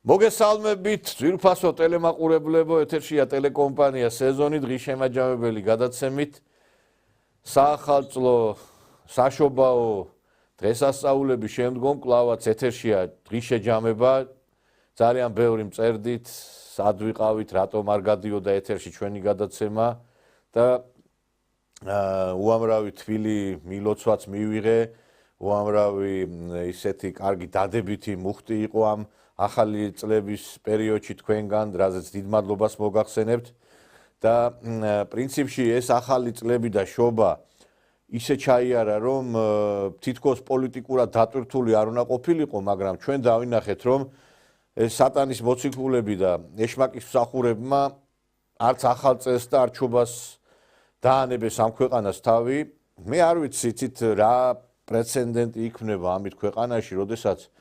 მოგესალმებით ძვირფასო ტელემაყურებლებო, ეთერშია ტელეკომპანია სეზონი დღის შემაჯამებელი გადაცემით საახალწლო საშობაო დღესასწაულების შემდგომ კლავაც ეთერშია დღის შეჯამება ძალიან ბევრი მწერდით სად ვიყავით, რატომ არ გადიოდა ეთერში ჩვენი გადაცემა და უამრავი თბილი მილოცვაც მივიღე, უამრავი ისეთი კარგი დადებითი მუხტი იყო ამ ახალი წლების პერიოდში თქვენგან, რაზეც დიდ მადლობას მოგახსენებთ და პრინციპში ეს ახალი წლები და შობა ისე ჩაიარა, რომ თითქოს პოლიტიკურად დატვირთული არ უნდა ყოფილიყო, მაგრამ ჩვენ დავინახეთ, რომ ეს სატანის მოციქულები და ეშმაკის მსახურებმა არც ახალ წელს და არც შობას დაანებეს ამ ქვეყანას თავი. მე არ ვიცი ცით რა პრეცედენტი იქნება ამით ქვეყანაში, როდესაც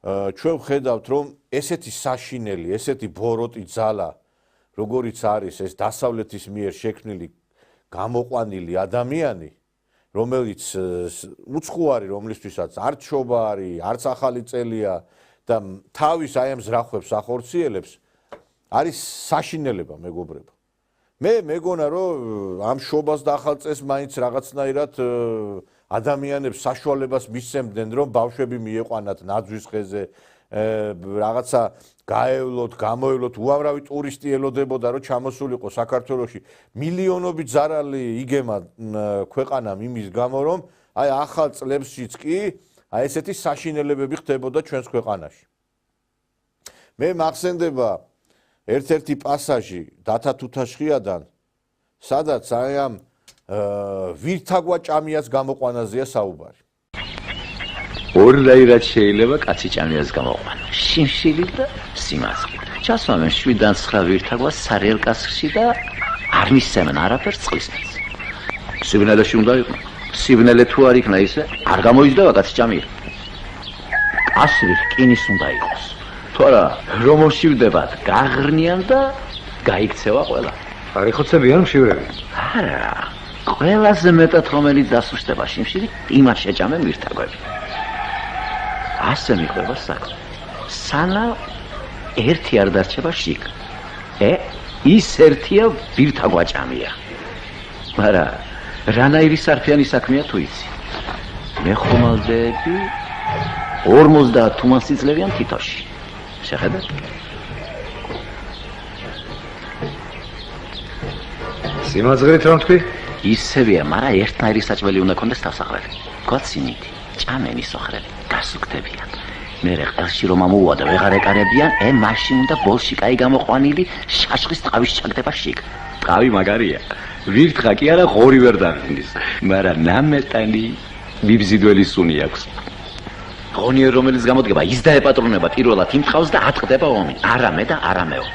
ჩვენ ვხედავთ, რომ ესეთი საშინელი, ესეთი ბოროტი ძალა, როგორიც არის ეს დასავლეთის მიერ შექმნილი გამოყვანილი ადამიანი, რომელიც უცხოარი, რომლისთვისაც არც შობა არის, არც ახალი წელია და თავის აი ამ ზრახვებს ახორციელებს, არის საშინელება, მეგობრებო. მე მეგონა, რომ ამ შობას და ახალ წელს მაინც რაღაცნაირად ადამიანებს საშუალებას მისცემდნენ, რომ ბავშვები მieყვანათ ნაძვის ხეზე, რაღაცა გაევლოთ, გამოევლოთ, უამრავი ტურისტი ელოდებოდა, რომ ჩამოსულიყო საქართველოში. მილიონობით ზარალი იგემა ქვეყანამ იმის გამო, რომ აი ახალ წლებშიც კი აი ესეთი საშინელებები ხდებოდა ჩვენს ქვეყანაში. მე მახსენდება ერთ-ერთი პასაჟი დათა თუთაშხიადან, სადაც აი ამ ვირთაგვა ჭამიას გამოყვანაზეა საუბარი. ორნაირად შეიძლება კაცი ჭამიას გამოყვანა. შიმშილი და სიმასკი. ჩასვამენ 7-9 ვირთაგვას სარიელ კასრში და არ მისცემენ არაფერს წყლისმეც. სიბნელეში უნდა იყო. სიბნელე თუ არ იქნა ისე, არ გამოიძდება კაცი ჭამია. კასრი რკინის უნდა იყოს. თუ არა, რომ მოშივდებათ, გაღრნიან და გაიქცევა ყველა. არ იხოცებიან მშივრები? არა. ყველაზე მეტად რომელიც დასუსტება შიმშილი, იმას შეჭამენ ვირთაგვები. ასე მიყვება საქმე. სანამ ერთი არ დარჩება შიგ. ის ერთია ვირთაგვა ჭამია. მაგრამ რანაირი სარფიანი საქმეა თუ იცი. მე ხომალდები 50 თუმანსიწლევიან თითოში. შეხედეთ? სიმაძღრით რომ თქვი? ისევია, მაგრამ ერთნაირი საჭმელი უნდა კონდეს თავსახლები. გოცინით, ჭამენ ისოხრები, გასუქდებიან. მერე ყელში რომ ამოუვა და ვეღარ ეკარებიან, მაშინ უნდა ბოლში კაი გამოყვანილი შაშხის ტყავის ჩაგდება შიგ. ტყავი მაგარია. ვირთხა კი არა ღორი ვერ დაღინდის, მაგრამ ნამეტანი მიბზიდველი სუნი აქვს. ღონიერ რომელიც გამოდგება, ის დაეპატრონება პირველად იმ ტყავს და ატყდება ომი. არამე და არამეო.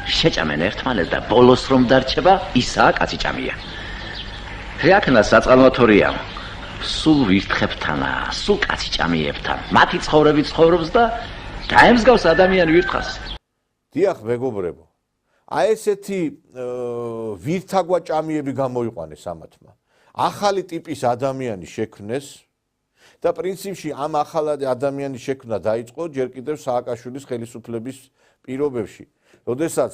შეჭამენ ერთმანეთს და ბოლოს რომ დარჩება, ისაა კაცი ჭამია. რეაქნა საწყალმოთორია. სულ ვირთხებთანა, სულ კაცი ჭამიებთან. მათი ცხოვრები ცხოვრობს და დაემსგავს ადამიანი ვირთხას. დიახ, მეგობრებო. აი ესეთი ვირთაგვა ჭამიები გამოიყვანეს ამათმა. ახალი ტიპის ადამიანი შექმნეს და პრინციპში ამ ახალ ადამიანის შექმნა დაიწყო ჯერ კიდევ სააკაშვილის ხელისუფლების პირობებში. როდესაც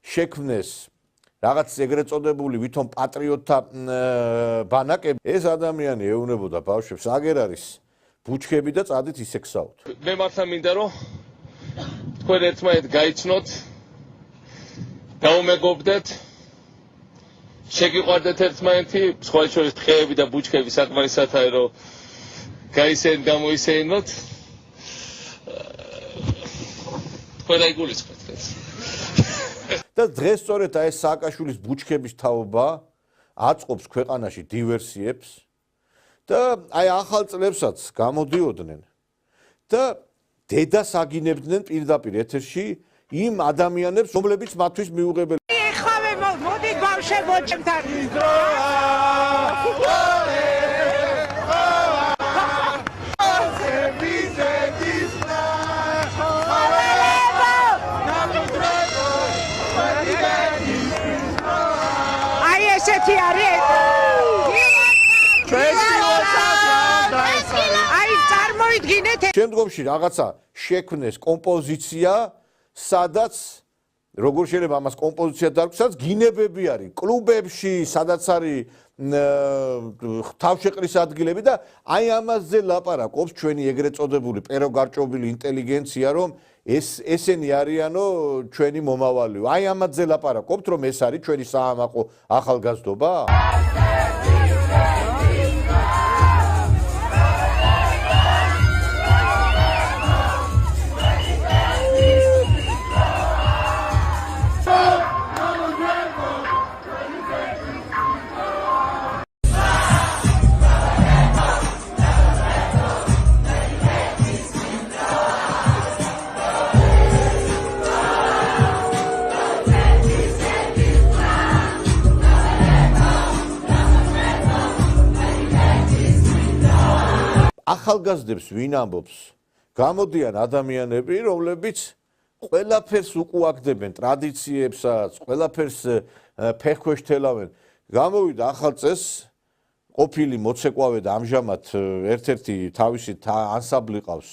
შექმნეს რაღაც ეგრეთ წოდებული ვითომ პატრიოტთა ბანაკები, ეს ადამიანი ეუბნებოდა ბავშვებს, აგერ არის ბუჩქები და წადით ისექსაოთ. მე მართლა მინდა რომ თქვენ ერთმანეთ გაიცნოთ, დაუმეგობრდეთ, შეგიყვარდეთ ერთმანეთი, სხვა შორის ტყეები და ბუჩქები საკმარისათაა რომ გაისეენ გამოისეინოთ. თქვენ აიგულისხმეთ. და დღეს სწორედ აი ეს სააკაშვილის ბუჩქების თაობა აწყობს ქვეყანაში დივერსიებს და აი ახალ წლებსაც გამოდიოდნენ და დედას აგინებდნენ პირდაპირ ეთერში იმ ადამიანებს, რომლებიც მათთვის მიუღებელი. ეხავე მოდით ბავშვებო ჩემთან. აი ესეთი არის. აი წარმოიდგინეთ შემდგომში რაღაცა შექმნეს კომპოზიცია, სადაც როგორ შეიძლება ამას კომპოზიცია დარქვეს, სადაც გინებები არის კლუბებში, სადაც არის თავშეყრის ადგილები და აი ამაზე ლაპარაკობს ჩვენი ეგრეთ წოდებული პეროგარჭობილი ინტელიგენცია, რომ ესენი არიანო ჩვენი მომავალიო. აი ამაზე ლაპარაკობთ, რომ ეს არის ჩვენი საამაყო ახალგაზრდობა? ახალგაზრდებს ვინ ამბობს? გამოდიან ადამიანები, რომლებიც ყველაფერს უკუაგდებენ ტრადიციებსაც, ყველაფერს ფეხქვეშ თელავენ. გამოვიდა ახალ წესს, ყოფილი მოცეკვავე და ამჟამად ერთ-ერთი თავისი ანსამბლი ყავს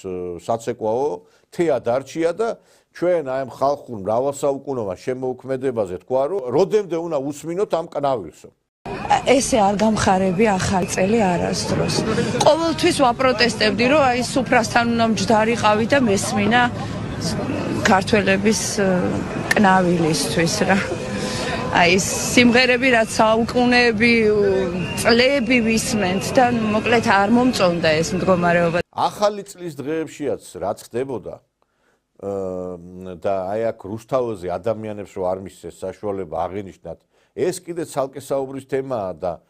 საცეკვაო, თეა დარჩია და ჩვენ აი ამ ხალხურ მრავალსაუკუნოვან შემოუქმედებაზე თქვა, რომ როდემდე უნდა უსმინოთ ამ კნავილსო. ესე არ გამხარები ახალი წელი არასდროს. ყოველთვის ვაპროტესტებდი, რომ აი სუფრასთან უნდა მჯდარიყავი და მესმინა ქართველების კნავილისთვის რა. აი სიმღერები რაც საუკუნეები წლები ვისმენთ და მოკლედ არ მომწონდა ეს მდგომარეობა. ახალი წლის დღეებშიაც რაც ხდებოდა და აი აქ რუსთაველზე ადამიანებს რო არ მისცეს საშუალება აღინიშნათ, ეს კიდე ცალკე საუბრის თემაა და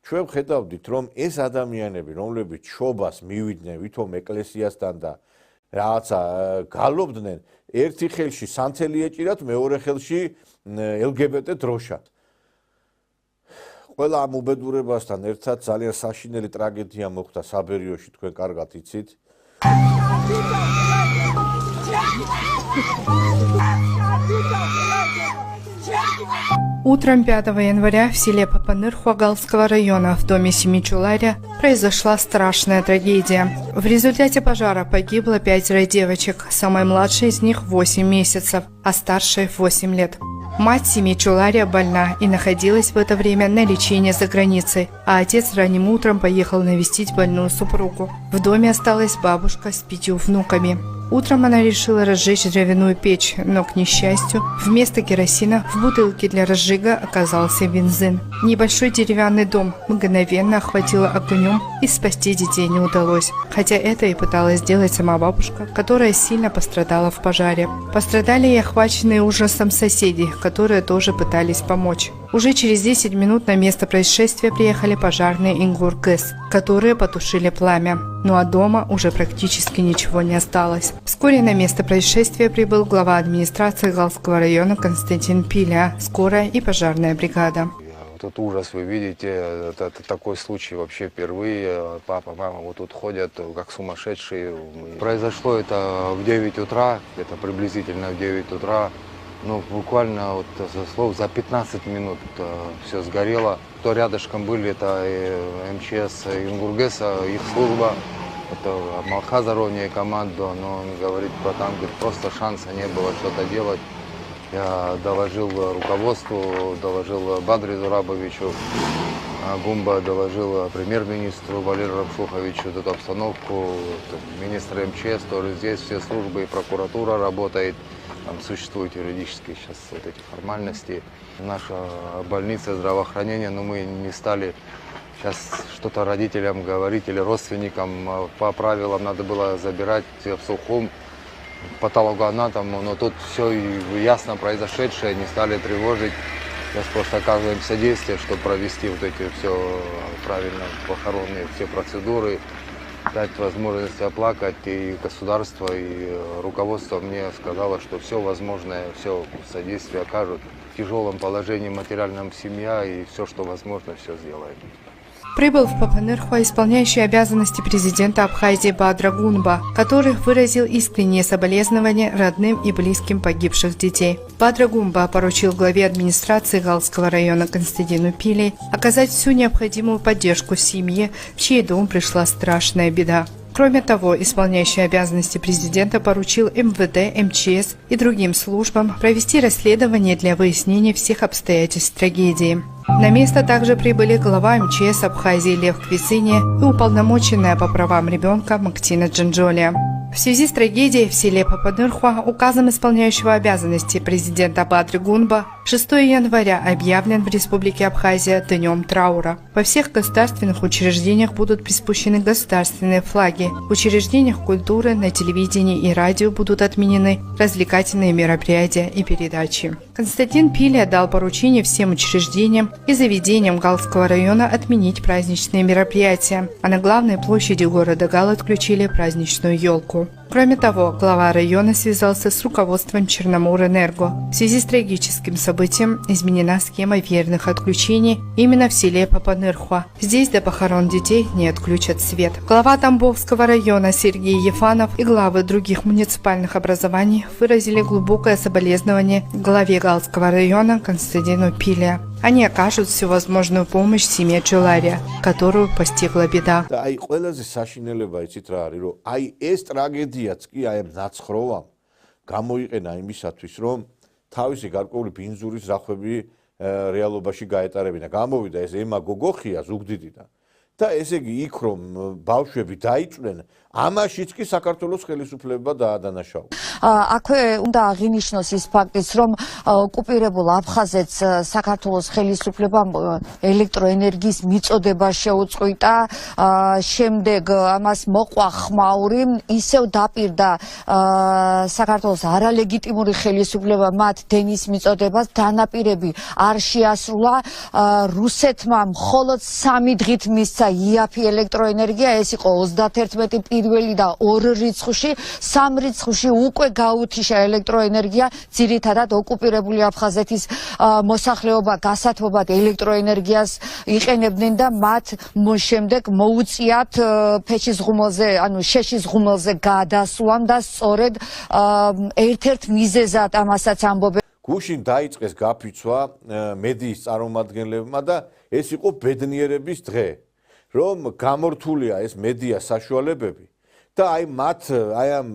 ჩვენ ხედავდით, რომ ეს ადამიანები, რომლებიც შობას მივიდნენ ვითომ ეკლესიასთან და რაღაცა გალობდნენ, ერთი ხელში სანთელი ეჭირათ, მეორე ხელში LGBT დროშად. ყველა ამ უბედურებასთან ერთად ძალიან საშინელი ტრაგედია მოხდა საბერიოში, თქვენ კარგად იცით. Утром 5 января в селе Папаныр Хуагалского района в доме Семичуларя произошла страшная трагедия. В результате пожара погибло 5 девочек, самой младшей из них 8 месяцев, а старшей 8 лет. Мать Семичуларя больна и находилась в это время на лечении за границей, а отец ранним утром поехал навестить больную супругу. В доме осталась бабушка с 5 внуками. Утром она решила разжечь дровяную печь, но, к несчастью, вместо керосина в бутылке для разжига оказался бензин. Небольшой деревянный дом мгновенно охватило огнем, и спасти детей не удалось, хотя это и пыталась сделать сама бабушка, которая сильно пострадала в пожаре. Пострадали и охваченные ужасом соседи, которые тоже пытались помочь. Уже через 10 минут на место происшествия приехали пожарные ИНГУР-ГЭС, которые потушили пламя. Ну а дома уже практически ничего не осталось. Вскоре на место происшествия прибыл глава администрации Галского района Константин Пиля, скорая и пожарная бригада. Тут ужас, вы видите, это такой случай вообще впервые. Папа, мама вот тут ходят как сумасшедшие. Произошло это в 9 утра, это приблизительно в 9 утра. Ну, буквально вот за 15 минут все сгорело. Кто рядышком были, это МЧС ИНГУР-ГЭСа, их служба. Это Малхазаровне команду, но он говорит, братан, говорит, просто шанса не было что-то делать. Я доложил руководству, доложил Бадризу Рабовичу, Гумба доложил премьер-министру Валерию Рамшуховичу эту обстановку, министр МЧС тоже здесь, все службы и прокуратура работает. Там существуют юридические сейчас вот эти формальности. Наша больница здравоохранения, но мы не стали сейчас что-то родителям говорить или родственникам. По правилам надо было забирать в сухом патологоанатому, но тут все ясно произошедшее, не стали тревожить. Сейчас просто оказываем содействие, чтобы провести вот эти все правильно похоронные все процедуры. дать возможность оплакать, и государство, и руководство мне сказало, что все возможное, все содействие окажут. В тяжелом положении материальном семья, и все, что возможно, все сделает. Прибыл в Папанырхуа исполняющий обязанности президента Абхазии Бадра Гунба, который выразил искреннее соболезнования родным и близким погибших детей. Бадра Гунба поручил главе администрации Галского района Константину Пили оказать всю необходимую поддержку семье, в чей дом пришла страшная беда. Кроме того, исполняющий обязанности президента поручил МВД, МЧС и другим службам провести расследование для выяснения всех обстоятельств трагедии. На место также прибыли глава МЧС Абхазии Лев Квицыня и уполномоченная по правам ребенка Мактина Джанджолия. В связи с трагедией в селе Папанырхуа указом исполняющего обязанности президента Бадры Гунба 6 января объявлен в Республике Абхазия днем траура. Во всех государственных учреждениях будут приспущены государственные флаги. В учреждениях культуры, на телевидении и радио будут отменены развлекательные мероприятия и передачи. Константин Пили дал поручение всем учреждениям и заведениям Галского района отменить праздничные мероприятия, а на главной площади города Гал отключили праздничную елку. Кроме того, глава района связался с руководством Черноморэнерго. В связи с трагическим событием изменена схема верных отключений именно в селе Папанырхуа. Здесь до похорон детей не отключат свет. Глава Тамбовского района Сергей Ефанов и главы других муниципальных образований выразили глубокое соболезнование главе Галского района Константину Пили. Они окажут всю возможную помощь семье Джулария, которую постигла беда. ტრაგედიაც კი აი ამ ნაცხროვამ გამოიყენა იმისათვის, რომ თავისი გარკვეული ბინძურის ზახვები რეალობაში გაეტარებინა. გამოვიდა ეს ემა გოგოხია ზუგდიდიდან. და ესე იგი იქ რომ ბავშვები დაიწვნენ, ამაშიც კი საქართველოს ხელისუფლება დაადანაშაულა. აქვე უნდა აღინიშნოს ის ფაქტიც, რომ ოკუპირებულ აფხაზეთს საქართველოს ხელისუფლებამ ელექტროენერგიის მიწოდება შეუწყვიტა, შემდეგ ამას მოყვა ხმაური, ისევ დაპირდა საქართველოს არალეგიტიმური ხელისუფლება მათ დენის მიწოდებას, დანაპირები არ შეასრულა, რუსეთმა მხოლოდ 3 დღით მისცა იაფი ელექტროენერგია, ეს იყო 31 პირველი და 2 რიცხვში, 3 რიცხვში უკვე გაუთიშა ელექტროენერგია, ძირითადად ოკუპირებული აფხაზეთის მოსახლეობა გასათბობად ელექტროენერგიას იყენებდნენ და მათ შემდეგ მოუწიათ ფეჩის ღუმელზე, ანუ შეშის ღუმელზე გადასვლამ და სწორედ ერთ-ერთ მიზეზად ამასაც ამბობენ. გუშინ დაიწყეს გაფიცვა მედიის წარმომადგენლებმა და ეს იყო ბედნიერების დღე, რომ გამორთულია ეს მედია საშუალებები და აი მათ აი ამ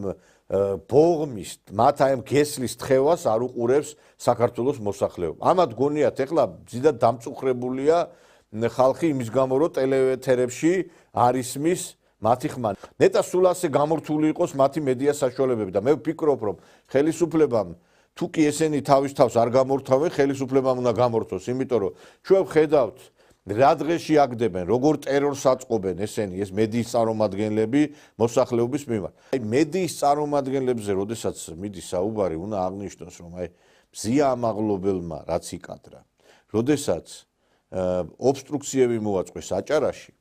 ბოღმის, მათ აი ამ გესლის თხევას არ უყურებს საქართველოს მოსახლეობა. ამათ გონიათ ეხლა ზედად დამწუხრებულია ხალხი იმის გამო, რომ ტელეეთერებში არ ისმის მათი ხმა. ნეტა სულ ასე გამორთული იყოს მათი მედია საშუალებები და მე ვფიქრობ, რომ ხელისუფლებამ თუ კი ესენი თავის თავს არ გამორთავენ, ხელისუფლებამ უნდა გამორთოს, იმიტომ რომ ჩვენ ვხედავთ რა დღეში აგდებენ, როგორ ტერორს აწყობენ ესენი, ეს მედიის წარმომადგენლები მოსახლეობის მიმართ. აი მედიის წარმომადგენლებზე, როდესაც მიდის საუბარი, უნდა აღნიშნოს, რომ აი მზია ამაღლობელმა რაც იკადრა, როდესაც ობსტრუქციები მოაწყვეს აჭარაში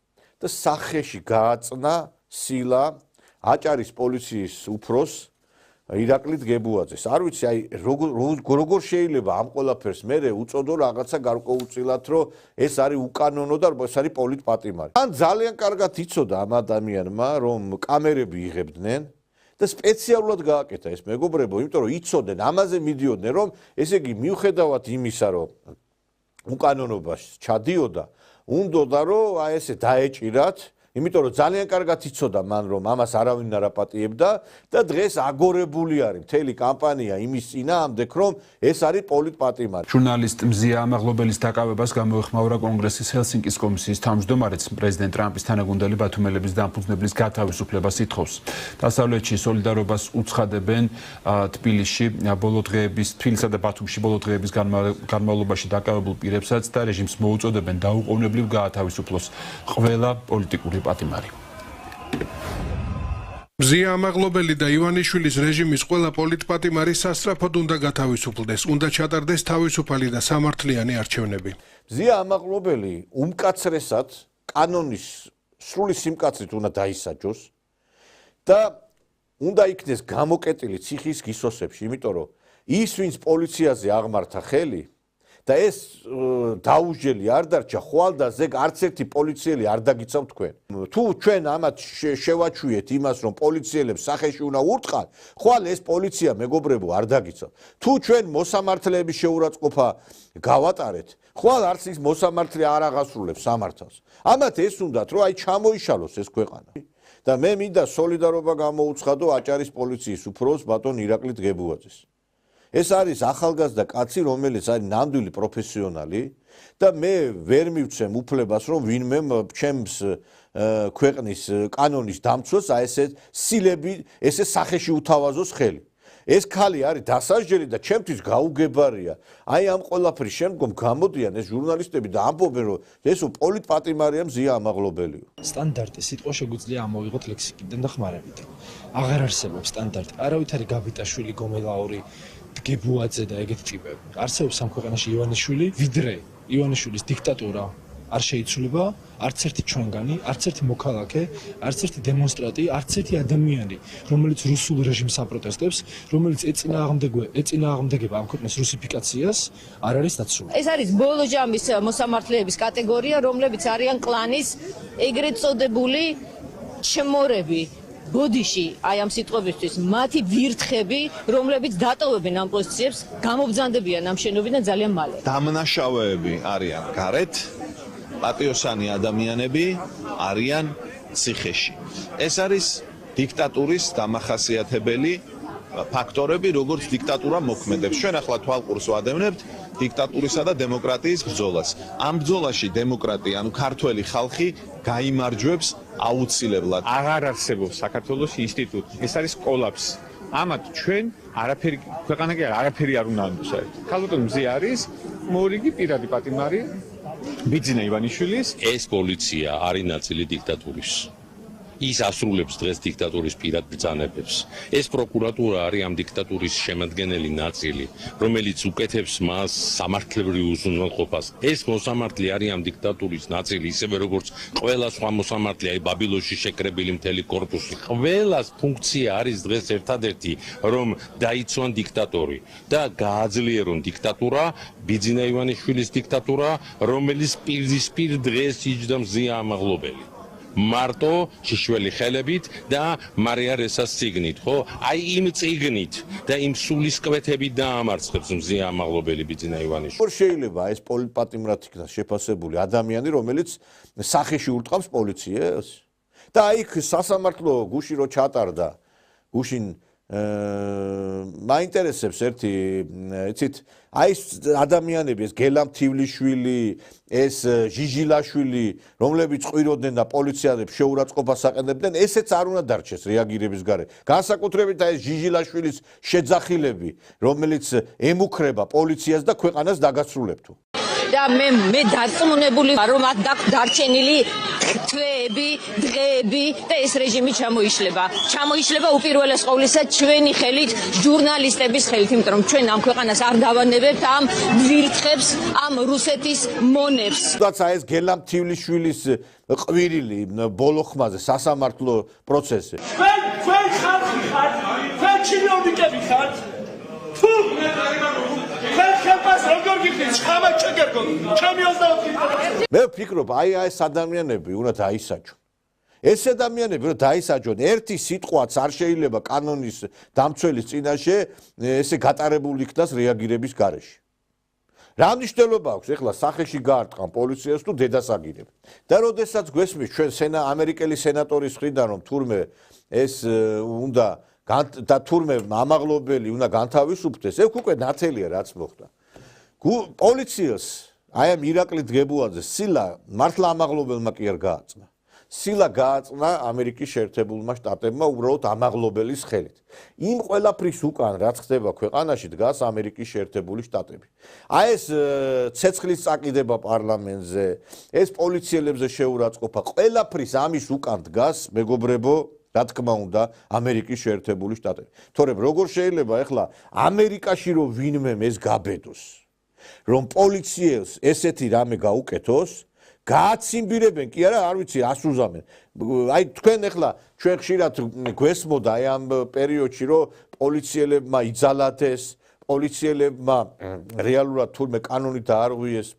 და სახეში გააწნა სილა აჭარის პოლიციის უფროს ირაკლი დგებუაძეს. არ ვიცი, აი როგორ შეიძლება ამ ყველაფერს მერე უწოდო რაღაცა გარკვეულწილად, რომ ეს არის უკანონო და ეს არის პოლიტპატიმარი. ან ძალიან კარგად იცოდა ამ ადამიანმა, რომ კამერები იღებდნენ და სპეციალურად გააკეთა ეს მეგობრებო, იმიტომ რომ იცოდნენ, ამაზე მიდიოდნენ, რომ ესე იგი მიუხედავად იმისა, რომ უკანონობაში ჩადიოდა, უნდოდა რომ აი ესე დაეჭირათ, იმიტომ რომ ძალიან კარგად იცოდა მან, რომ ამას არავინ არ აპატიებდა და დღეს აგორებული არის მთელი კამპანია იმის წინააღმდეგ, რომ ეს არის პოლიტპატიმარი. ჟურნალისტ მზია ამაღლობელის დაკავებას გამოეხმაურა კონგრესის ჰელსინკის კომისიის თავმჯდომარეც პრეზიდენტ ტრამპის თანაგუნდელი ბათუმელების დამფუძნებლის გათავისუფლებას ითხოვს. დასავლეთში სოლიდარობას უცხადებენ თბილისში ბოლო დღეებისა და ბათუმში ბოლო დღეების განმავლობაში დაკავებულ პირებსაც და რეჟიმს მოუწოდებენ დაუყოვნებლივ გაათავისუფლოს ყველა პოლიტიკური პატიმარი. მზია ამაღლობელი და ივანიშვილის რეჟიმის ყველა პოლიტპატიმარი სასწრაფოდ უნდა გათავისუფლდეს, უნდა ჩატარდეს თავისუფალი და სამართლიანი არჩევნები. მზია ამაღლობელი უმკაცრესად კანონის სრული სიმკაცრით უნდა დაისაჯოს და უნდა იქნეს გამოკეტილი ციხის გისოსებში, იმიტომ რომ ის ვინც პოლიციაზე აღმართა ხელი და ეს დაუჟელი არ დარჩა, ხვალ და ზეგ არც ერთი პოლიციელი არ დაგიცავთ თქვენ. თუ ჩვენ ამათ შევაჩვიეთ იმას, რომ პოლიციელებს სახეში უნდა ურტყან, ხვალ ეს პოლიცია მეგობრებო არ დაგიცავთ. თუ ჩვენ მოსამართლეების შეურაცხყოფა გავატარეთ, ხვალ არც ის მოსამართლე არ აღასრულებს სამართალს. ამათ ეს უნდათ, რომ აი ჩამოიშალოს ეს ქვეყანა. და მე მინდა სოლიდარობა გამოუცხადო აჭარის პოლიციის უფროს ბატონ ირაკლი დგებუაძეს. ეს არის ახალგაზრდა კაცი, რომელიც არის ნამდვილი პროფესიონალი და მე ვერ მივცემ უფლებას, რომ ვინმე ჩემს ქვეყნის კანონის დამცვას აი ესე სილები, ესე სახეში უთავაზოს ხელი. ეს ქალი არის დასაჯელი და ჩემთვის გაუგებარია. აი ამ ყველაფრის შემდგომ გამოდიან ეს ჟურნალისტები და ამბობენ, რომ ესო პოლიტპატიმარია მზია ამაღლობელიო. სტანდარტი სიტყვა შეგვიძლია ამოვიღოთ ლექსიკიდან და ხმარებიდან. აღარ არსებობს სტანდარტი. არავითარი გაბიტაშვილი, გომელაური, დგებუაძე და ეგეთი ტიპები. არსებობს ამ ქვეყანაში ივანიშვილი, ვიდრე ივანიშვილის დიქტატურა არ შეიცვლება, არც ერთი ჩვენგანი, არც ერთი მოქალაქე, არც ერთი დემონსტრანტი, არც ერთი ადამიანი, რომელიც რუსულ რეჟიმს აპროტესტებს, რომელიც ეწინააღმდეგება ამ ქვეყნის რუსიფიკაციას, არ არის დაცული. ეს არის ბოლო ჯამის მოსამართლეების კატეგორია, რომლებიც არიან კლანის ეგრეთ წოდებული ჩმორები. ბოდიში აი ამ სიტყვებისთვის მათი ვირთხები, რომლებიც დატოვებენ ამ პოზიციებს, გამობძანდებიან ამ შენობიდან ძალიან მალე. დამნაშავეები არიან გარეთ, პატიოსანი ადამიანები არიან ციხეში. ეს არის დიქტატურის დამახასიათებელი ფაქტორები, როგორც დიქტატურა მოქმედებს. ჩვენ ახლა თვალყურს ვადევნებთ დიქტატურისა და დემოკრატიის ბრძოლას. ამ ბრძოლაში დემოკრატია, ანუ ქართველი ხალხი გაიმარჯვებს აუცილებლად. აღარ არსებობს საქართველოს ინსტიტუტი. ეს არის კოლაფსი. ამათ ჩვენ არაფერი ქვეყანა კი არაფერი არ უნდა ანდოს. ქალბატონ მზია არის მორიგი პირადი პატიმარი ბიძინა ივანიშვილის. ეს პოლიცია არის ნაწილი დიქტატურის. ის ასრულებს დღეს დიქტატურის პირად ბრძანებებს. ეს პროკურატურა არის ამ დიქტატურის შემადგენელი ნაწილი, რომელიც უკეთებს მას სამართლებრივ უზრუნველყოფას. ეს მოსამართლე არის ამ დიქტატურის ნაწილი, ისევე როგორც ყველა სხვა მოსამართლე, აი ბაბილონში შეკრებილი მთელი კორპუსი. ყველას ფუნქცია არის დღეს ერთადერთი, რომ დაიცვან დიქტატორი და გააძლიერონ დიქტატურა, ბიძინა ივანიშვილის დიქტატურა, რომელიც პირდისპირ დღეს იჯდა მზია ამაღლობელი. მარტო შიშველი ხელებით და მარია რესას ციგნით, ხო? აი იმ ციგნით და იმ სულისკვეთებით დაამარცხებს მზია ამაღლობელი ბიძინა ივანიშვილი. როგორ შეიძლება ეს პოლიტპატიმრად იქნას შეფასებული ადამიანი, რომელიც სახეში ურტყამს პოლიციას? და აი სასამართლო გუში რო ჩატარდა, გუშინ მაინტერესებს ერთი, იცით, აი ეს ადამიანები, ეს გელამთივლიშვილი, ეს ჟიჟილაშვილი, რომლებიც ყიროდნენ და პოლიციელებს შეურაცხყოფას აყენებდნენ, ესეც არ უნდა დარჩეს რეაგირების გარეთ. განსაკუთრებით აი ეს ჟიჟილაშვილის შეძახილები, რომელიც ემუქრება პოლიციას და ქვეყანას დაგასრულებთო. და მე დარწმუნებული ვარ, რომ მათ დაქვთ დარჩენილი თვეები, დღეები და ეს რეჟიმი ჩამოიშლება. ჩამოიშლება უპირველეს ყოვლისა ჩვენი ხელით, ჟურნალისტების ხელით, იმიტომ რომ ჩვენ ამ ქვეყანას არ დავანებებთ ამ ვირთხებს, ამ რუსეთის მონებს. თუმცა ეს გელამთივლიშვილის ყვირილი ბოლო ხმაზე სასამართლო პროცესზე. ჩვენ ხალხი ხართ, ჩვენ ჩინოვნიკები ხართ. თუ მე ვფიქრობ, აი ეს ადამიანები უნდა დაისაჯონ. ეს ადამიანები უნდა დაისაჯონ. ერთი სიტყვაც არ შეიძლება კანონის დამცველის წინაშე ესე გატარებული იქნას რეაგირების გარეშე. რა მნიშვნელობა აქვს ეხლა სახეში გაარტყან პოლიციას თუ დედას აგირებ. და როდესაც გვესმის ჩვენ ამერიკელი სენატორის მხრიდან რომ თურმე ეს უნდა და თურმე ამაღლობელი უნდა განთავისუფლდეს, ეს უკვე ნათელია რაც მოხდა. პოლიციას აი ამ ირაკლი დგებუაძეს სილა მართლა ამაღლობელმა კი არ გააწნა. სილა გააწნა ამერიკის შეერთებულმა შტატებმა უბრალოდ ამაღლობელის ხელით. იმ ყველაფრის უკან რაც ხდება ქვეყანაში დგას ამერიკის შეერთებული შტატები. აი ეს ცეცხლის წაკიდება პარლამენტზე, ეს პოლიციელებზე შეურაცხყოფა, ყველაფრის ამის უკან დგას მეგობრებო, რა თქმა უნდა, ამერიკის შეერთებული შტატები. თორემ როგორ შეიძლება ახლა ამერიკაში რომ ვინმე ეს გაბედოს, რომ პოლიციელს ესეთი რამე გაუკეთოს გააციმბირებენ კი არა, არ ვიცი, ასუზამენ. აი თქვენ ახლა ჩვენ ხშირად გვესმოდა აი ამ პერიოდში რომ პოლიციელებმა იძალათ ეს, პოლიციელებმა რეალურად თურმე კანონით დაარღვიეს.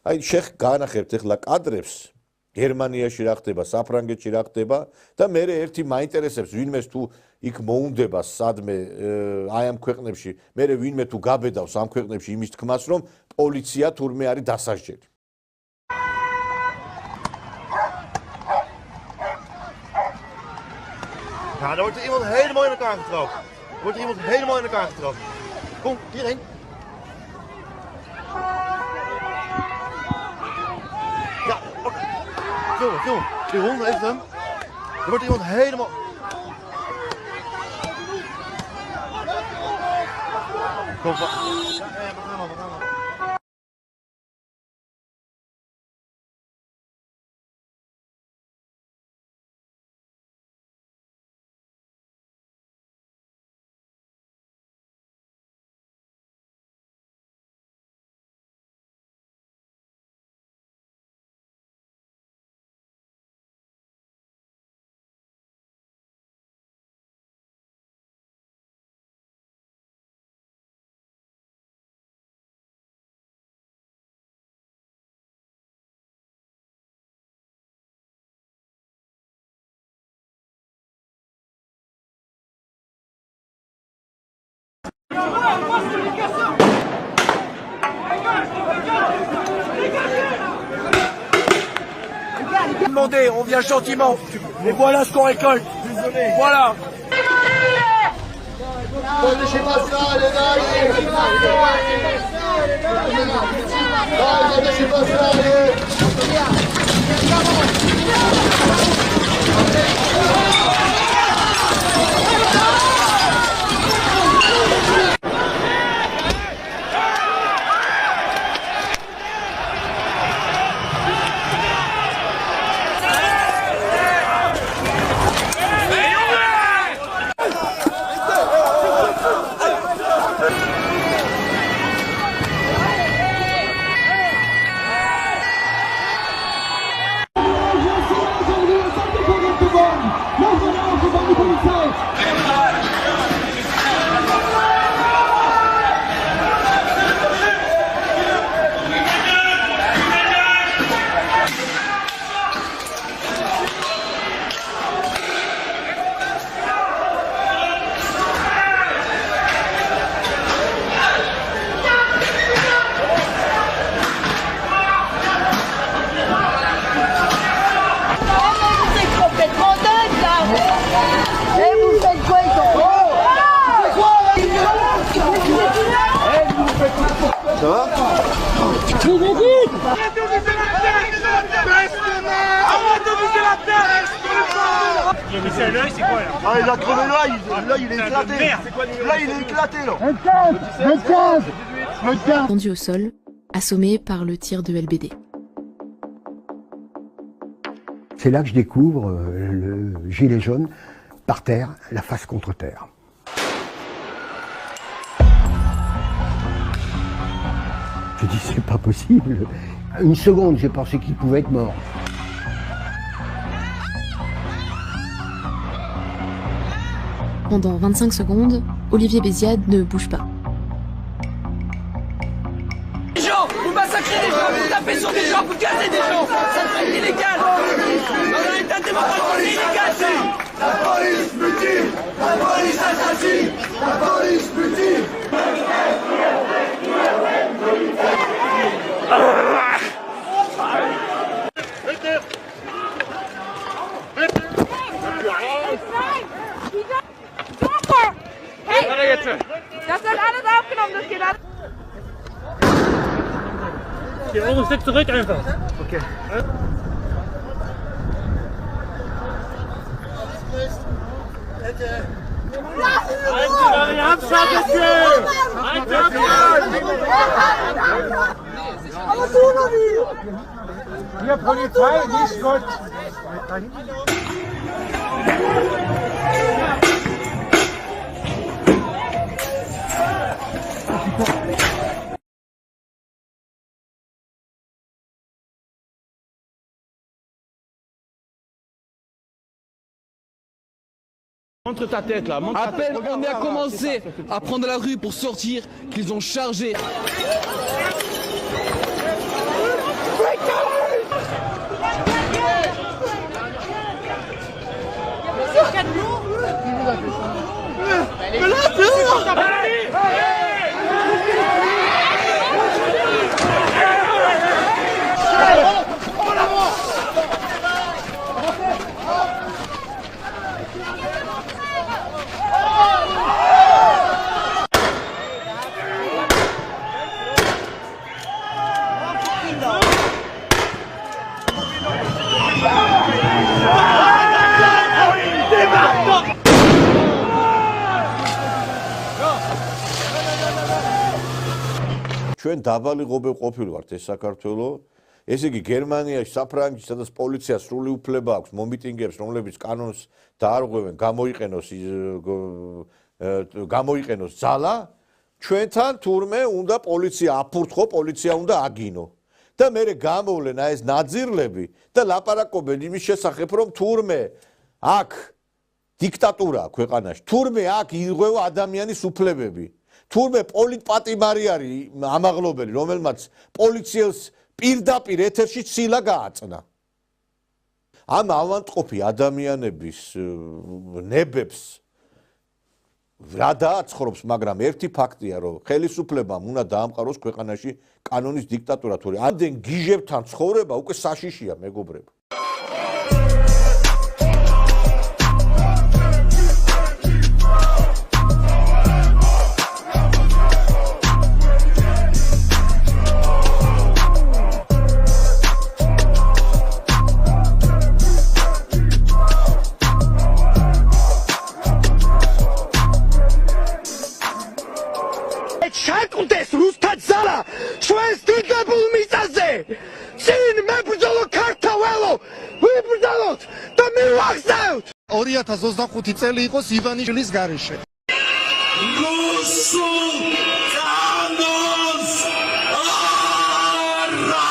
აი განახერთ ახლა კადრებს გერმანიაში რა ხდება, საფრანგეთში რა ხდება და მე ერთი მაინტერესებს ვინმეს თუ იქ მოუნდება სადმე აი ამ ქვეყნებში, მე ვინმე თუ გაბედავს ამ ქვეყნებში იმის თქმას რომ პოლიცია თურმე არის დასაჯელი. Ja, daar wordt er iemand helemaal in elkaar getrapt. Er wordt er iemand helemaal in elkaar getrapt. Kom, hierheen. Ja, oké. Film, film. Die hond heeft hem. Er wordt iemand helemaal... Kom, we gaan al, we gaan al. Demandez, on vient gentiment. Et voilà ce qu'on récolte. Voilà. Ça va? Ah, il a crevé l'œil, là il est éclaté. Là il est éclaté là. 15. Tendu au sol, assommé par le tir de LBD. C'est là que je découvre le gilet jaune par terre, la face contre terre. Je dis c'est pas possible. Une seconde, j'ai pensé qu'il pouvait être mort. Pendant 25 secondes, Olivier Béziade ne bouge pas. Des gens, vous massacrez des gens, vous tapez sur des gens, vous gazez des gens, ça c'est illégal. Dans un état démocratique, c'est illégal ça. La police mutile, la police assassine, la police mutile. Das wird alles aufgenommen, das geht ab. Die Euro steckt zurück einfach. Okay. Hier Polizei, nicht Gott. Montre ta tête là, montre ta tête. À peine on a commencé à prendre la rue pour sortir, qu'ils ont chargé. ჩვენ დაბალი ღობე ყოფილვართ ეს საქართველო, ესე იგი გერმანიაში, საფრანგეთში, სადაც პოლიციას სრული უფლება აქვს მომიტინგეებს, რომლებიც კანონს დაარღვევენ, გამოიყენოს ძალა, ჩვენთან თურმე უნდა პოლიცია აფურთხო, პოლიცია უნდა აგინო. და მერე გამოვლენ ეს ნაძირლები და ლაპარაკობენ იმის შესახებ, რომ თურმე აქ დიქტატურაა ქვეყანაში, თურმე აქ ირღვევა ადამიანის უფლებები. თურმე პოლიტპატიმარი არის ამაღლობელი, რომელმაც პოლიციას პირდაპირ ეთერში ცილა გააწნა. ამ ავადმყოფი ადამიანების ნებებს რა დააცხრობს, მაგრამ ერთი ფაქტია, რომ ხელისუფლებამ უნდა დაამყაროს ქვეყანაში კანონის დიქტატურა, თორე ამდენ გიჟებთან ცხოვრება უკვე საშიშია, მეგობრებო. ჩაკვრდეს რუსთა ძალა ჩვენს დიდებულ მიწაზე წინ მებრძოლო ქართველო ვიბრძოლოთ და მივახსნათ 2025 წელი იყოს ივანიშვილის გარეშე რუსულ კანონს არა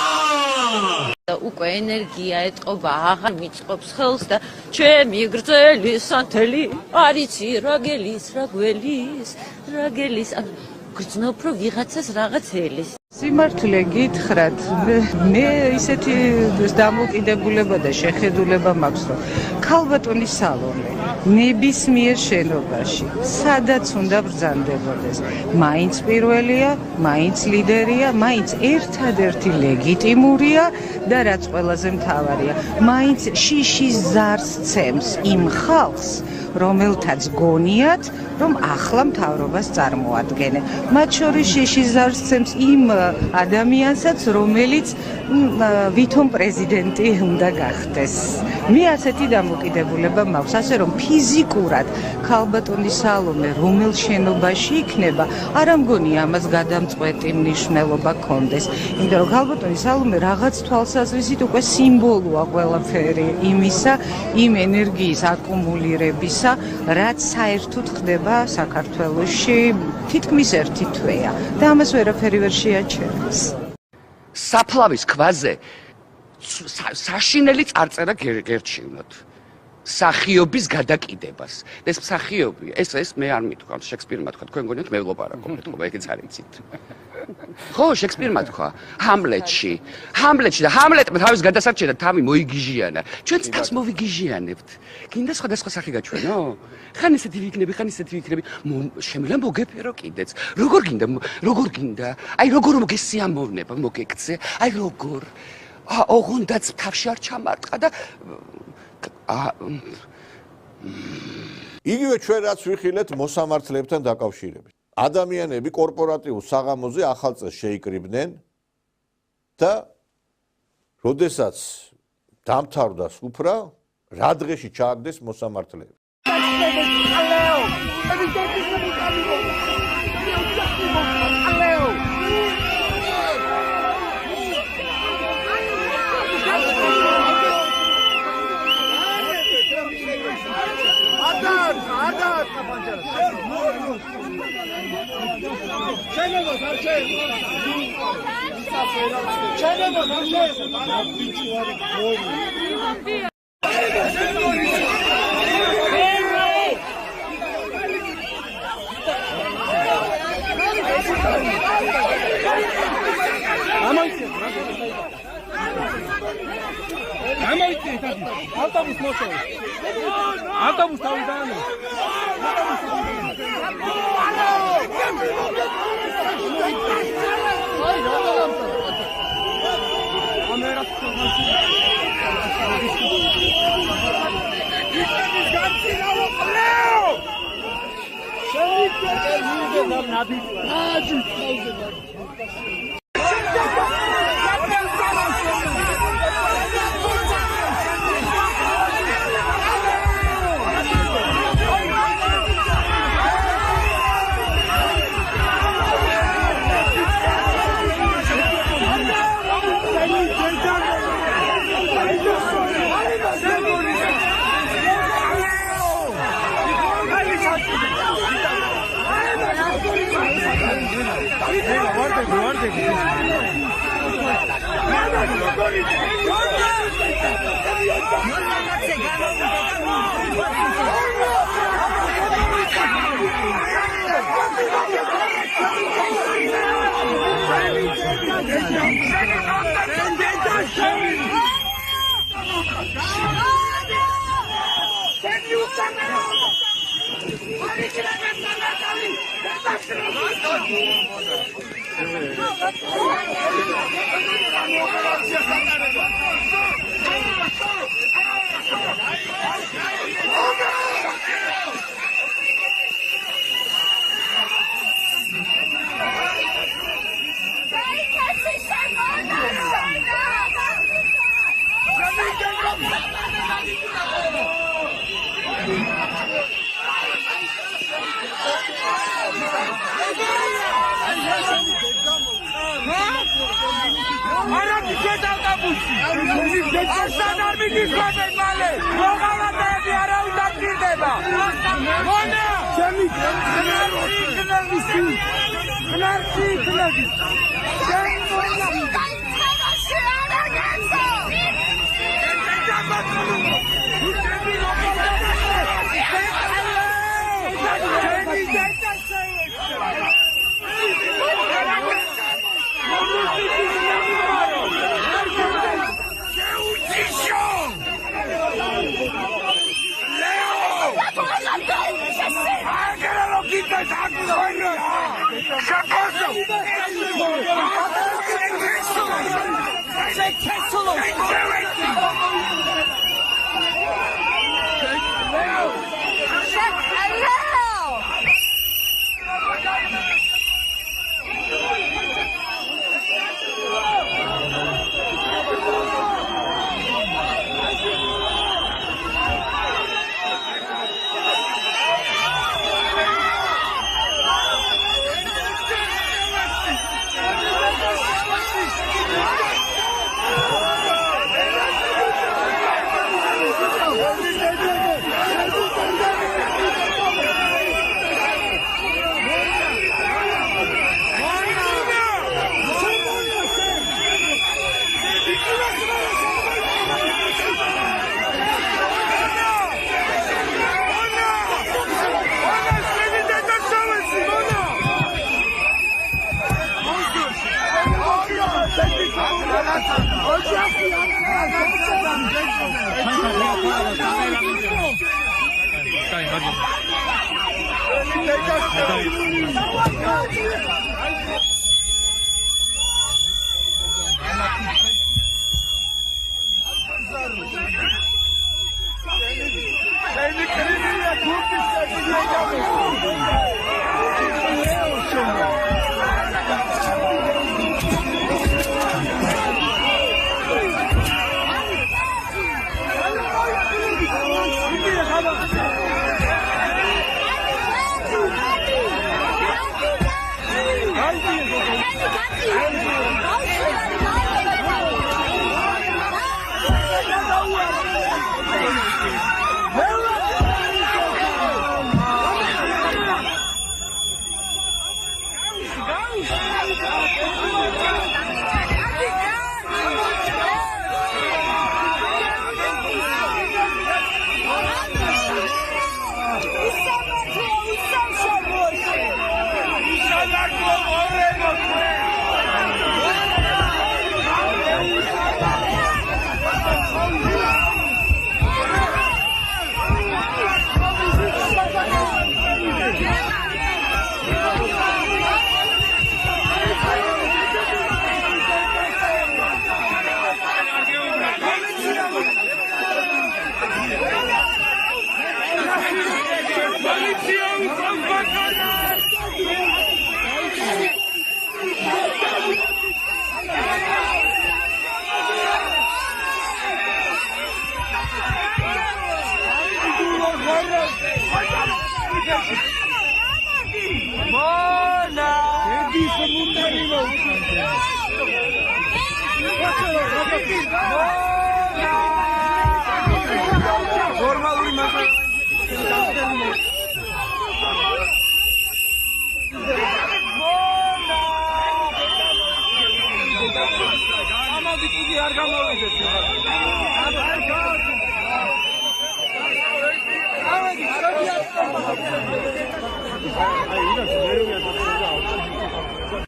უკვე ენერგია ეტყობა აღარ მიწყობს ხელს და ჩემი გრძელი სანთელი არიცი რაგელის რაგველის რაგელის გრძნობ რომ ვიღაცას რაღაც ელის სიმართლე გითხრათ მე ისეთი დამოკიდებულება და შეხედულება მაქვს რომ ქალბატონის სალონე ნებისმიერ შენობაში სადაც უნდა ბრძანდებოდეს მაინც პირველია მაინც ლიდერია მაინც ერთადერთი ლეგიტიმურია და რაც ყველაზე მთავარია მაინც შიშის ზარს ცემს იმ ხალხს რომელთაც გონიათ რომ ახლა მთავრობას წარმოადგენენ მათ შორის შიშის ზარს ცემს იმ ადამიანსაც რომელიც ვითომ პრეზიდენტი უნდა გახდეს მე ასეთი დამოკიდებულება მაქვს ასე რომ ფიზიკურად ქალბატონის სალონე რომელ შენობაში იქნება არ ამგონია ამას გადამწყვეტი მნიშვნელობა კონდეს იმიტომ რომ ქალბატონის სალონე რაღაც თვალსაზრისით უკვე სიმბოლოა ყველაფერი იმისა იმ ენერგიის აკუმულირებისა რაც საერთოდ ხდება საქართველოში თითქმის ერთი თვეა და ამას ვერაფერი ვერ შეაჩერებს საფლავის ქვაზე საშინელი წარწერა გერჩივნოთ სახიობის გადაკიდებას და ეს მსახიობი ეს მე არ მithქვამთ შექსპირმა თქვა თქვენ გონიათ მე ვლაპარაკობთ ხო ეგეც არ იცით ხო შექსპირმა თქვა ჰამლეტში და ჰამლეტმა თავის გადასარჩენად თავი მოიგიჟიანა ჩვენც თავს მოვიგიჟიანებთ გინდა სხვადასხვა სახე გაჩვენო ხან ისეთი ვიქნები შემიძლია მოგეფერო კიდეც როგორ გინდა აი როგორ მოგესიამოვნება მოგეკცე აი როგორ ოღონდაც თავში არ ჩამარტყა და იგივე ჩვენ რაც ვიხილეთ მოსამართლეებთან დაკავშირებით. ადამიანები კორპორატიულ საღამოზე ახალ წელს შეიკრიბნენ და როდესაც დამთავრდა სუფრა, რა დღეში ჩააგდეს მოსამართლეები. ავტობუს მოსწევს. ავტობუს თავი დაანო.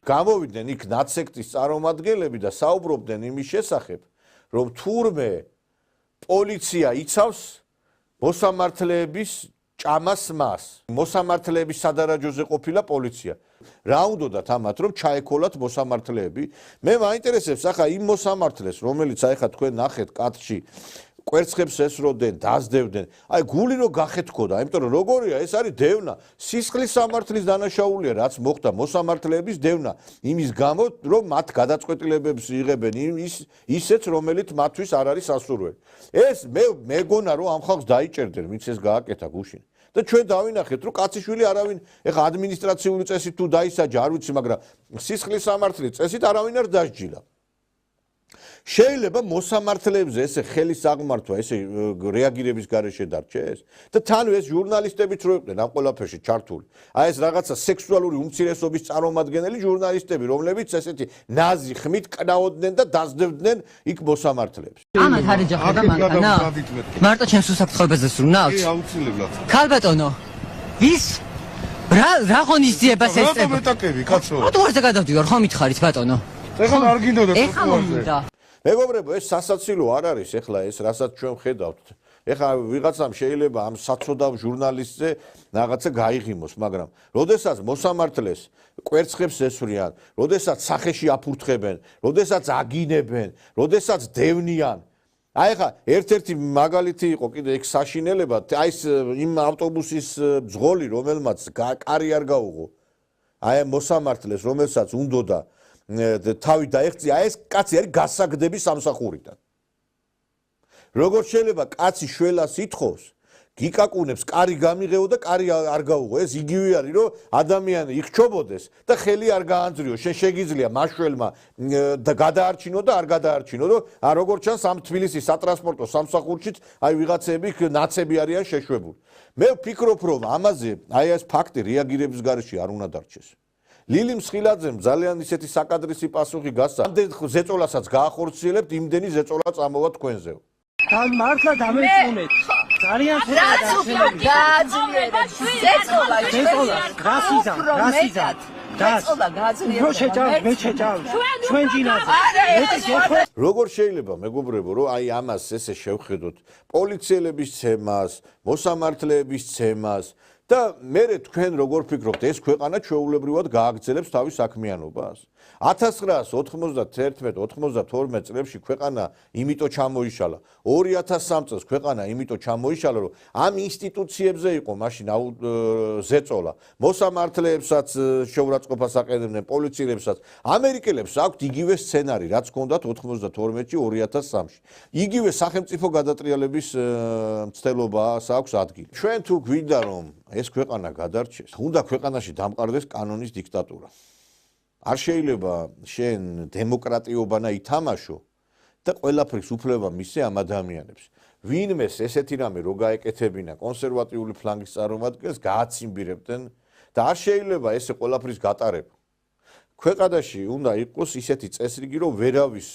გამოვიდნენ იქ ნაცსექტის წარმომადგენლები და საუბრობდნენ იმის შესახებ, რომ თურმე პოლიცია იცავს მოსამართლეების ჭამას მას. მოსამართლეების სადარაჯოზე ყოფილა პოლიცია. რა უნდათ ამათ, რომ ჩაეკოლათ მოსამართლეები? მე მაინტერესებს ახლა იმ მოსამართლეს, რომელიც აი ხა თქვენ ნახეთ კადრში კვერცხებს ესროდნენ, დაძდევდნენ. აი გული რო გახეთქოდა, იმიტომ რომ როგორია, ეს არის დევნა. სისხლის სამართლის დანაშაულია, რაც მოხდა მოსამართლეების დევნა. იმის გამო, რომ მათ გადაწყვეტილებებს იღებენ ისეც, რომელიც მათთვის არ არის სასურველი. ეს მე მეგონა, რომ ამ ხალხს დაიჭერდნენ, ვინც ეს გააკეთა გუშინ. და ჩვენ დავინახეთ, რომ კაციშვილი არავინ, ეხა ადმინისტრაციული წესით თუ დაისაჯა, არ ვიცი, მაგრამ სისხლის სამართლის წესით არავინ არ დასჯილა. შეიძლება მოსამართლეებზე ესე ხელის აღმართვა, ესე რეაგირების გარეშე დარჩეს და თან ეს ჟურნალისტებიც რო იყვნენ ამ ყველაფერში ჩართული. აი ეს რაღაცა სექსუალური უმცირესობის წარმომადგენელი ჟურნალისტები, რომლებიც ესეთი ნაზი ხმით კნაოდნენ და დაძდევდნენ იქ მოსამართლეებს. ამათ არ ეჯახა და მანქანა? მარტო ჩემს უსაფრთხოებაზე სრუნავთ? კი, აუცილებლად. ქალბატონო, ვის? რა ღონისძიებას რატომ ესწრება? ეტაკები, კაცო? ტროტუარზე გადავდივარ, ხომ მითხარით, ბატონო? ეხლა არ გინდოდა ეხლა მომდა. მეგობრებო, ეს სასაცილო არ არის ეხლა ეს, რასაც ჩვენ ხედავთ. ეხლა ვიღაცამ შეიძლება ამ საცოდავ ჟურნალისტზე რაღაცა გაიღიმოს, მაგრამ როდესაც მოსამართლეს კვერცხებს ესვრიან, როდესაც სახეში აფურთხებენ, როდესაც აგინებენ, როდესაც დევნიან. აი ხა ერთ-ერთი მაგალითი იყო კიდე ეგ საშინელება, აი ეს იმ ავტობუსის ძღოლი, რომელმაც კარი არ გაუღო. აი მოსამართლეს, რომელსაც უნდოდა თავი დაეღწია, ეს კაცი არის გასაგდები სამსახურიდან. როგორ შეიძლება კაცი შველას ითხოვს, გიკაკუნებს, კარი გამიღეო და კარი არ გაუღო. ეს იგივე არის, რომ ადამიანი იხჩობოდეს და ხელი არ გაანძრიო. შენ შეგიძლია მაშველმა და გადაარჩინო და არ გადაარჩინო, რომ როგორც ჩანს ამ თბილისის სატრანსპორტო სამსახურშიც აი ვიღაცები ნაცები არიან შეშვებული. მე ვფიქრობ, რომ ამაზე აი ეს ფაქტი რეაგირების გარეშე არ უნდა დარჩეს. ლილი მსხილაძემ ძალიან ისეთი საკადრისი პასუხი გასცა. ამდენ ზეწოლასაც გაახორციელებთ, იმდენი ზეწოლა წამოვა თქვენზეო. მართლა დამეწუნეთ. ძალიან როგორ შეიძლება მეგობრებო, რომ აი ამას ესე შევხედოთ პოლიციელების ცემას, მოსამართლეების ცემას და მე თქვენ როგორ ფიქრობთ, ეს ქვეყანა ჩვეულებრივად გააგრძელებს თავის საქმიანობას? 1991-92 წლებში ქვეყანა იმიტომ ჩამოიშალა, 2003 წელს ქვეყანა იმიტომ ჩამოიშალა, რომ ამ ინსტიტუციებზე იყო მაშინ ზეწოლა, მოსამართლეებსაც შეურაცხყოფას აყენებდნენ, პოლიციელებსაც, ამერიკელებს აქვთ იგივე სცენარი, რაც ჰქონდათ 92-ში, 2003-ში. იგივე სახელმწიფო გადატრიალების მცდელობას აქვს ადგილი. ჩვენ თუ გვინდა რომ ეს ქვეყანა გადარჩეს, უნდა ქვეყანაში დამყარდეს კანონის დიქტატურა. არ შეიძლება შენ დემოკრატიობანა ითამაშო და ყველაფრის უფლება მისცე ამ ადამიანებს. ვინმეს ესეთი რამე რო გაეკეთებინა კონსერვატიული ფლანგის წარმომადგენლს გააციმბირებდნენ და არ შეიძლება ესე ყველაფრის გატარება. ქვეყანაში უნდა იყოს ისეთი წესრიგი, რომ ვერავის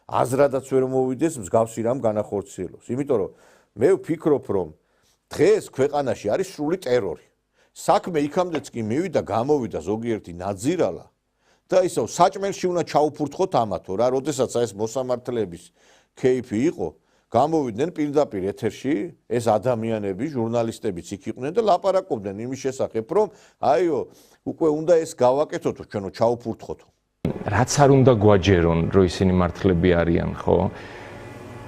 აზრადაც ვერ მოვიდეს მსგავსი რამ განახორციელოს. იმიტომ რომ მე ვფიქრობ, რომ დღეს ქვეყანაში არის სრული ტერორი. საქმე იქამდეც კი მივიდა, გამოვიდა ზოგიერთი ნაძირალა და ისევ საჭმელში უნდა ჩაუფურთხოთ ამათო რა, როდესაც ეს მოსამართლეების кейფი იყო, გამოვიდნენ პირდაპირ ეთერში ეს ადამიანები, ჟურნალისტებიც იქ იყვნენ და ლაპარაკობდნენ იმის შესახებ, რომ აიო, უკვე უნდა ეს გავაკეთოთო, ჩვენო ჩაუფურთხოთო. რაც არ უნდა გვაჯერონ, რომ ისინი მართლები არიან, ხო?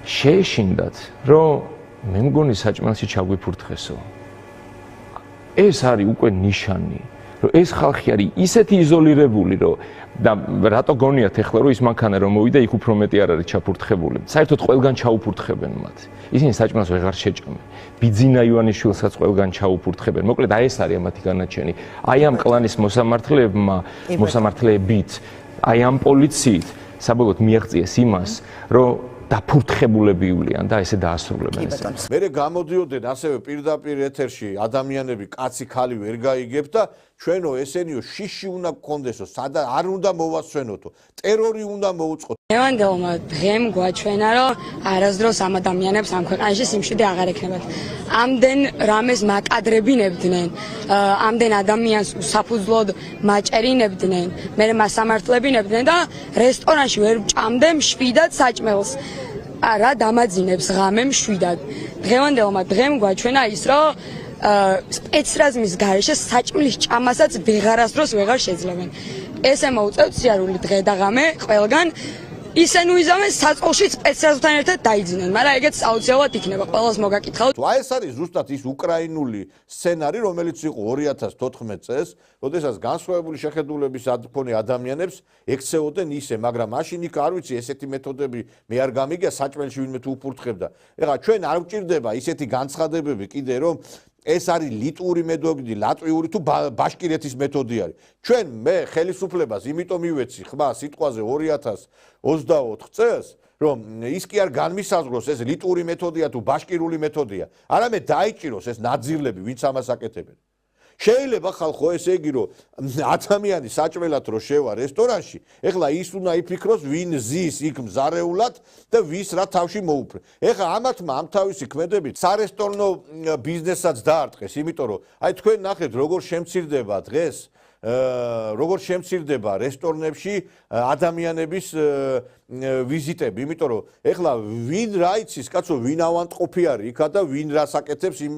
შეეშინდათ, რომ მე მგონი საჭმელში ჩაგვიფურთხესო. ეს არის უკვე ნიშანი, რომ ეს ხალხი არის ისეთი იზოლირებული, რომ და რატო გონიათ ახლა რომ ის მანქანა რომ მოვიდა იქ უფრო მეტი არ არის ჩაფურთხებული. საერთოდ ყველგან ჩაუფურთხებენ მათ. ისინი საჭმელს ვეღარ შეჭამენ. ბიძინა ივანიშვილსაც ყველგან ჩაუფურთხებენ. მოკლედ აი ეს არის მათი განაჩენი. აი ამ კლანის მოსამართლეებით, აი ამ პოლიციით საბოლოოდ მიაღწიეს იმას, რომ დაფურთხებულებიულიან და ესე დაასრულებენ ეს. მერე გამოდიოდნენ ასევე პირდაპირ ეთერში ადამიანები, კაცი ხალი ვერ გაიგებ და ჩვენო ესენიო შიში უნდა გქონდესო, სადა არ უნდა მოვასვენოთო, ტერორი უნდა მოუწყოთ. ლევანდელმა დღემ გვაჩვენა, რომ არასდროს ამ ადამიანებს ამ ქვეყანაში სიმშვიდე აღარ ექნებათ. ამდენ რამეს მაკადრებინებდნენ, ამდენ ადამიანს უსაფუძვლოდ მაჭერინებდნენ, მერე მასამართლებინებდნენ და რესტორანში ვერ ჭამდნენ მშვიდად საჭმელს. რა დამაძინებს ღამე მშვიდად. დღევანდელმა დღემ გვაჩვენა ის, რომ სპეცრაზმის გარეშე საჭმლის ჭამასაც ვეღარასდროს ვეღარ შეძლებენ. ესე მოუწევთ სიარული დღე და ღამე ყველგან ისენ უიზამენ საწყალში სპეცრაზმთან ერთად დაიძინენ, მაგრამ ეგეც აუცილებლად იქნება. ყველას მოგაკითხავთ. აი ეს არის ზუსტად ის უკრაინული სცენარი, რომელიც იყო 2014 წელს, როდესაც განსხვავებული შეხედულების მქონე ადამიანებს ექცეოდნენ ისე, მაგრამ მაშინ იქ არ ვიცი ესეთი მეთოდები მე არ გამიგია საჭმელში ვინმე თუ უფურთხებდა. ეხლა ჩვენ არ გვჭირდება ისეთი განცხადებები კიდე რომ ეს არის ლიტვური მეთოდი, ლატვიური თუ ბაშკირეთის მეთოდი არის. ჩვენ მე ხელისუფლებას იმიტომ მივეცი ხმა სიტყვაზე 2024 წელს, რომ ის კი არ განმისაზღვროს ეს ლიტვური მეთოდია თუ ბაშკირული მეთოდია, არამედ დაიჭიროს ეს ნაძირლები, ვინც ამას აკეთებენ. შეიძლება ხალხო ესე იგი რომ ადამიანი საჭმელად რო შევა რესტორანში, ეხლა ის უნდა იფიქროს ვინ ზის იქ მზარეულად და ვის რა თავში მოუფრე. ეხლა ამათმა ამ თავისი ქმედებით სარესტორნო ბიზნესაც დაარტყეს, იმიტომ რომ აი თქვენ ნახეთ როგორ შემცირდება დღეს როგორ შემცირდება რესტორნებში ადამიანების ვიზიტები, იმიტომ რომ ეხლა ვინ რა იცის, კაცო, ვინ ავანტყოფი არის იქა და ვინ რას აკეთებს იმ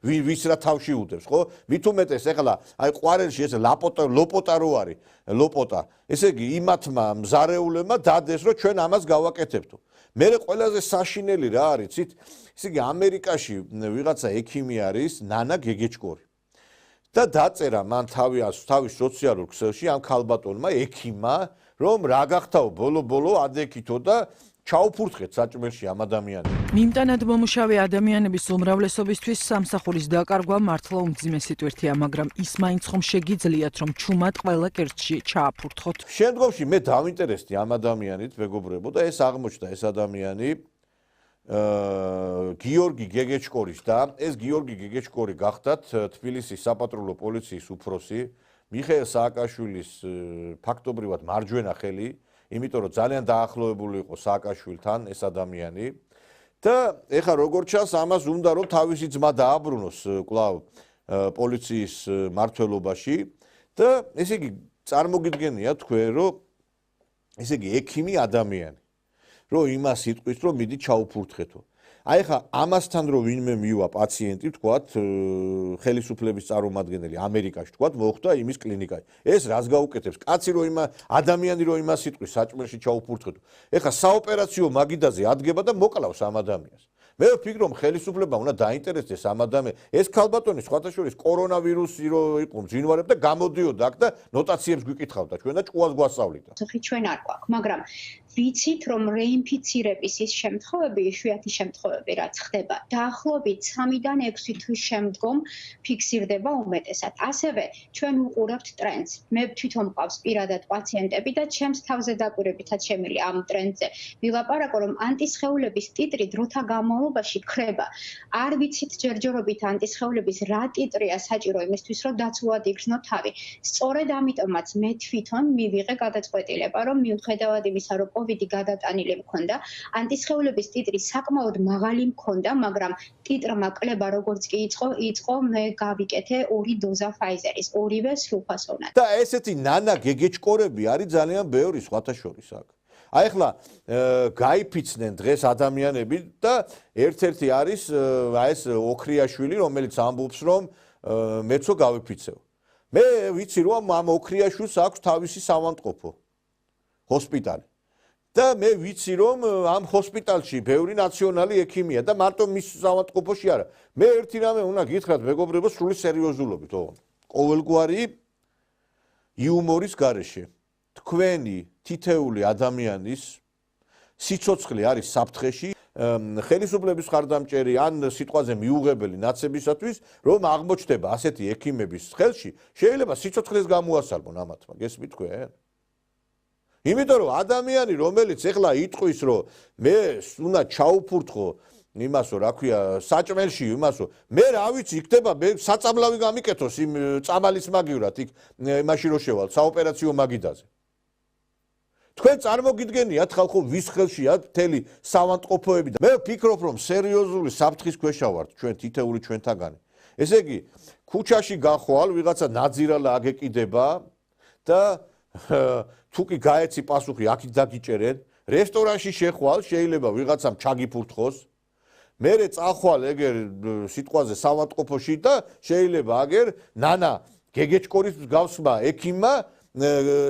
ვის რა თავში უდევს, ხო? მით უმეტეს ეხლა აი ყვარელში ეს ლოპოტა რო არის, ლოპოტა. ესე იგი იმათმა მზარეულებმა დადეს რომ ჩვენ ამას გავაკეთებთო. მერე ყველაზე საშინელი რა არის, იცით? ესე იგი ამერიკაში ვიღაცა ექიმი არის, ნანა გეგეჭკორი. და დაწერა მან თავის სოციალურ ქსელში ამ ქალბატონმა ექიმმა, რომ რა გახთაო ბოლო ადექითო და ჩაუფურთხეთ საჭმელში ამ ადამიანებს. მიმტანად მომუშავე ადამიანების უმრავლესობისთვის სამსახურის დაკარგვა მართლა უმძიმესი ტვირთია, მაგრამ ის მაინც ხომ შეგიძლიათ, რომ ჩუმად ყველა კერძში ჩააფურთხოთ. შემდგომში მე დავინტერესდი ამ ადამიანით, მეგობრებო, და ეს აღმოჩნდა ეს ადამიანი გიორგი გეგეჭკორის და ეს გიორგი გეგეჭკორი გახდათ თბილისის საპატრულო პოლიციის უფროსი მიხეილ სააკაშვილის ფაქტობრივად მარჯვენა ხელი, იმიტომ რომ ძალიან დაახლოებული იყო სააკაშვილთან ეს ადამიანი და ეხლა როგორ ჩანს ამას უნდა რომ თავისი ძმა დააბრუნოს კვლავ პოლიციის მმართველობაში და ესე იგი წარმოგიდგენია თქვენ რომ ესე იგი ექიმი ადამიანი რომ იმას იტყვის, რომ მიდი ჩაუფურთხეთო. აი ხა ამასთან რომ ვინმე მივა პაციენტი, თქვათ, ხელისუფლების წარმომადგენელი ამერიკაში, თქვათ, მოხვდა იმის კლინიკაში. ეს რას გაუკეთებს? კაცი რომ ადამიანი რომ იმას იტყვის, საჭმელში ჩაუფურთხეთო. ეხლა საოპერაციო მაგიდაზე ადგება და მოკლავს ამ ადამიანს. მე ვფიქრობ, რომ ხელისუფლება უნდა დაინტერესდეს ამ ადამიანს. ეს ქალბატონი სხვათა შორის კორონავირუსი რო იყო მძინვარებ და გამოდიოდა აქ და ნოტაციებს გვიკითხავდა ჩვენ და ჭკუას გვასწავლიდა. ჩვენ არ გვაქვს, მაგრამ ვიცით, რომ რეინფიცირების ის შემთხვევები, იშვიათი შემთხვევები, რაც ხდება, დაახლოებით 3-დან 6 თვის შემდგომ ფიქსირდება უმეტესად. ასევე ჩვენ უყურებთ ტრენდს. მე თვითონ მყავს პირადად პაციენტები და ჩემს თავზე დაკვირვებითაც შემიძლია ამ ტრენდზე ვილაპარაკო, რომ ანტისხეულების ტიტრი დროთა განმავლობაში ქრება. არ ვიცით ჯერჯერობით ანტისხეულების რა ტიტრია საჭირო იმისთვის, რომ დაცულად იგრძნო თავი. სწორედ ამიტომაც მე თვითონ მივიღე გადაწყვეტილება, რომ მიუხედავად იმისა, რომ COVID გადატანილი მქონდა, ანტისხეულების ტიტრი საკმაოდ მაღალი მქონდა, მაგრამ ტიტრმა კლება როგორც კი იწყო, მე გავიკეთე 2 დოზა Pfizer-ის, ორივე სრულფასოვნად. და ესეთი ნანა გეგეჭკორები არის ძალიან ბევრი სხვათა შორის აქ. აი ახლა გაიფიცნენ დღეს ადამიანები და ერთ-ერთი არის აი ეს ოქრიაშვილი, რომელიც ამბობს, რომ მეცო გავიფიცევ. მე ვიცი რომ ამ ოქრიაშვილს აქვს თავისი საავადმყოფო ჰოსპიტალი. და მე ვიცი რომ ამ ჰოსპიტალში ბევრი ნაციონალი ექიმია და მარტო მის საავადმყოფოში არა. მე ერთი რამე უნდა გითხრათ მეგობრებო, სრული სერიოზულობით, ყოველგვარი იუმორის გარეშე თქვენი თითეული ადამიანის სიცოცხლე არის საფრთხეში, ხელისუფლების ხარდამჭერი ან სიტყვაზე მიუღებელი ნაცებისათვის, რომ აღმოჩნდება ასეთი ექიმების ხელში, შეიძლება სიცოცხლეს გამოასალმონ ამათმა, გესმით თქვენ? იმიტომ რომ ადამიანი, რომელიც ეხლა იტყვის, რომ მე უნდა ჩაუფურთხო იმასო, რა ქვია, საჭმელში იმასო, მე რა ვიცი, იქნება მე საწამლავი გამიკეთოს იმ წამალის მაგივრად იქ მაშინ რო შევალ საოპერაციო მაგიდაზე. თქვენ წარმოგიდგენიათ ხალხო ვის ხელშია მთელი საავადმყოფოები და მე ვფიქრობ რომ სერიოზული საფრთხის ქვეშა ვართ ჩვენ თითეული ჩვენთაგანი. ესე იგი, ქუჩაში გახვალ, ვიღაცა ნაძირალა აგეკიდება და თუ კი გაეცი პასუხი აქ დაგიჭერენ, რესტორანში შეხვალ, შეიძლება ვიღაცამ ჩაგიფურთხოს. მერე წახვალ ეგერ სიტყვაზე საავადმყოფოში და შეიძლება აგერ ნანა გეგეჭკორის მსგავსმა ექიმმა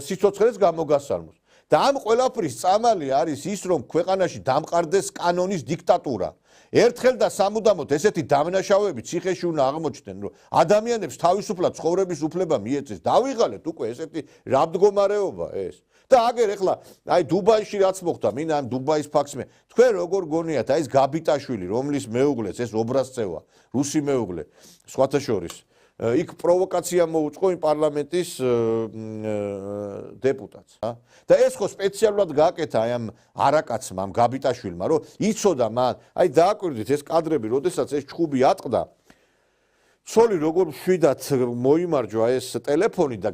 სიცოცხლეს გამოგასალმოს. და ამ ყველაფრის წამალი არის ის, რომ ქვეყანაში დამყარდეს კანონის დიქტატურა. ერთხელ და სამუდამოდ ესეთი დამნაშავეები ციხეში უნდა აღმოჩნდნენ, რომ ადამიანებს თავისუფლად ცხოვრების უფლება მიეცეს. დავიღალეთ უკვე ესეთი რა მდგომარეობა ეს. და აგერ ეხლა აი დუბაიში რაც მოხდა, მინდა ამ დუბაის ფაქტს მე. თქვენ როგორ გონიათ აი ეს გაბიტაშვილი, რომლის მეუღლეს ეს ობრასწევა, რუსი მეუღლე, სხვათა შორის იქ პროვოკაცია მოუწყო იმ პარლამენტის დეპუტატს, და ეს ხო სპეციალურად გააკეთა აი ამ არაკაცმა, ამ გაბიტაშვილმა, რომ იცოდა მან, აი დააკვირდით ეს კადრები, როდესაც ეს ჩხუბი ატყდა, ცოლი როგორ შვიდათ მოიმარჯვა ეს ტელეფონი და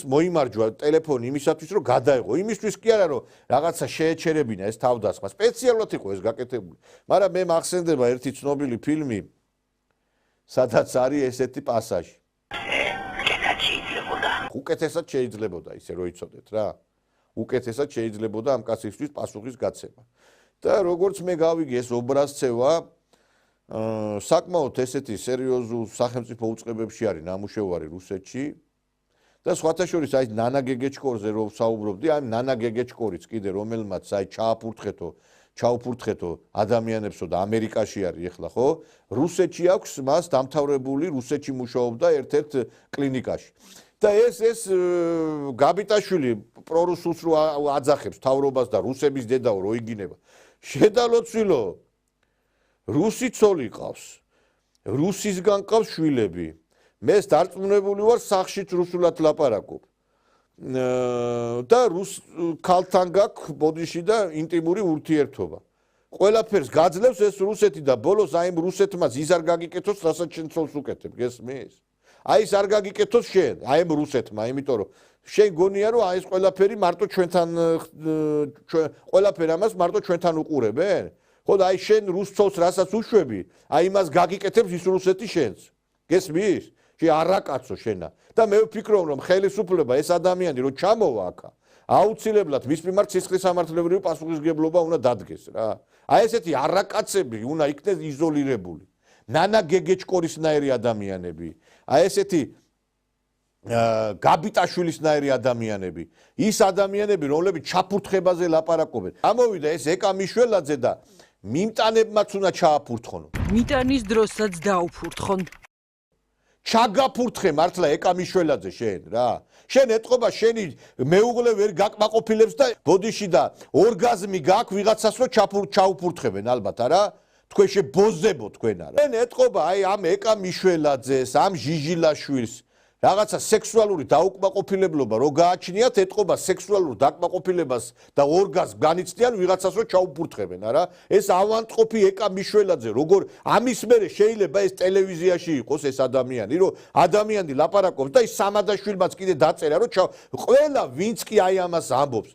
მოიმარჯვა ტელეფონი იმისათვის, რომ გადაეღო. იმისთვის კი არა, რომ რაღაცა შეეჩერებინა ეს თავდასხმა. სპეციალურად იყო ეს გაკეთებული. მაგრამ მე მახსენდება ერთი ცნობილი ფილმი, სადაც არის ესეთი პასაჟი. უკეთესად შეიძლებოდა ისე რო იცოდეთ რა. უკეთესად შეიძლებოდა ამ კაცისთვის პასუხის გაცემა. და როგორც მე გავიგე ეს ობრასწევა საკმაოდ ესეთი სერიოზულ სახელმწიფო უწყებებში არის ნამუშევარი რუსეთში. და სხვათა შორის აი ნანა გეგეჭკორზე რო საუბრობდი, აი ნანა გეგეჭკორიც კიდე რომელმაც აი ჩაუფურთხეთო ადამიანებსო და ამერიკაში არის ეხლა ხო? რუსეთში აქვს მას დამთავრებული, რუსეთში მუშაობდა ერთ-ერთ კლინიკაში. და ეს გაბიტაშვილი პრორუსულს რო აძახებს თავრობას და რუსების დედაო რო იგინება. შედალოცვილო რუსი ცოლი ყავს. რუსისგან ყავს შვილები. მე დარწმუნებული ვარ სახშიც რუსულად ლაპარაკობ. და რუს ქალთან გაქვს ბოდიში და ინტიმური ურთიერთობა. ყველაფერს გაძლევს ეს რუსეთი და ბოლოს აი იმ რუსეთმაც ის არ გაგიკეთოს, რასაც შენ ცოლს უკეთებ, გესმის? აი ეს არ გაგიკეთოს შენ, აი იმ რუსეთმა, იმიტომ რომ შენ გონია რომ აი ეს ყველაფერი მარტო ჩვენთან ყველაფერი ამას მარტო ჩვენთან უყურებენ? ხო და აი შენ რუს ცოლს რასაც უშვები, აი იმას გაგიკეთებს ის რუსეთი შენს. გესმის? შე არაკაცო შენა. და მე ვფიქრობ რომ ხელისუფლება ეს ადამიანი რო ჩამოვა აქა, აუცილებლად მის მიმართ სისხლისამართლებრივი პასუხისმგებლობა უნდა დადგეს რა. აი ესეთი არაკაცები უნდა იქნეს იზოლირებული. ნანა გეგეჭკორისნაირი ადამიანები, აი ესეთი გაბიტაშვილისნაირი ადამიანები, ის ადამიანები, რომლებიც ჩაფურთხებაზე ლაპარაკობენ. ამოვიდა ეს ეკა მიშველაძე და მიმტანებმაც უნდა ჩააფურთხონ. მიტანის დროსაც დაუფურთხონ. ჩაგაფურთხე მართლა ეკა მიშველაძე შენ რა. შენ ეთყობა შენი მეუღლე ვერ გაკმაყოფილებს და ბოდიში და ორგაზმი გაქვს ვიღაცას რომ ჩაუფურთხებენ ალბათ არა? თქვენ შებოზებო თქვენ არა. შენ ეთყობა აი ამ ეკა მიშველაძეს, ამ ჟიჟილაშვილს რაღაცა სექსუალური დაუკმაყოფილებლობა რო გააჩნიათ, ეთყობა სექსუალურ დაკმაყოფილებას და ორგაზმს განიცდიან ვიღაცას რომ ჩაუფურთხებენ არა? ეს ავანტყოფი ეკა მიშველაძე როგორ ამის მერე შეიძლება ეს ტელევიზიაში იყოს ეს ადამიანი, რომ ადამიანი ლაპარაკობს და ის სამადაშვილმაც კიდე დაწერა რომ ყველა ვინც კი აი ამას ამბობს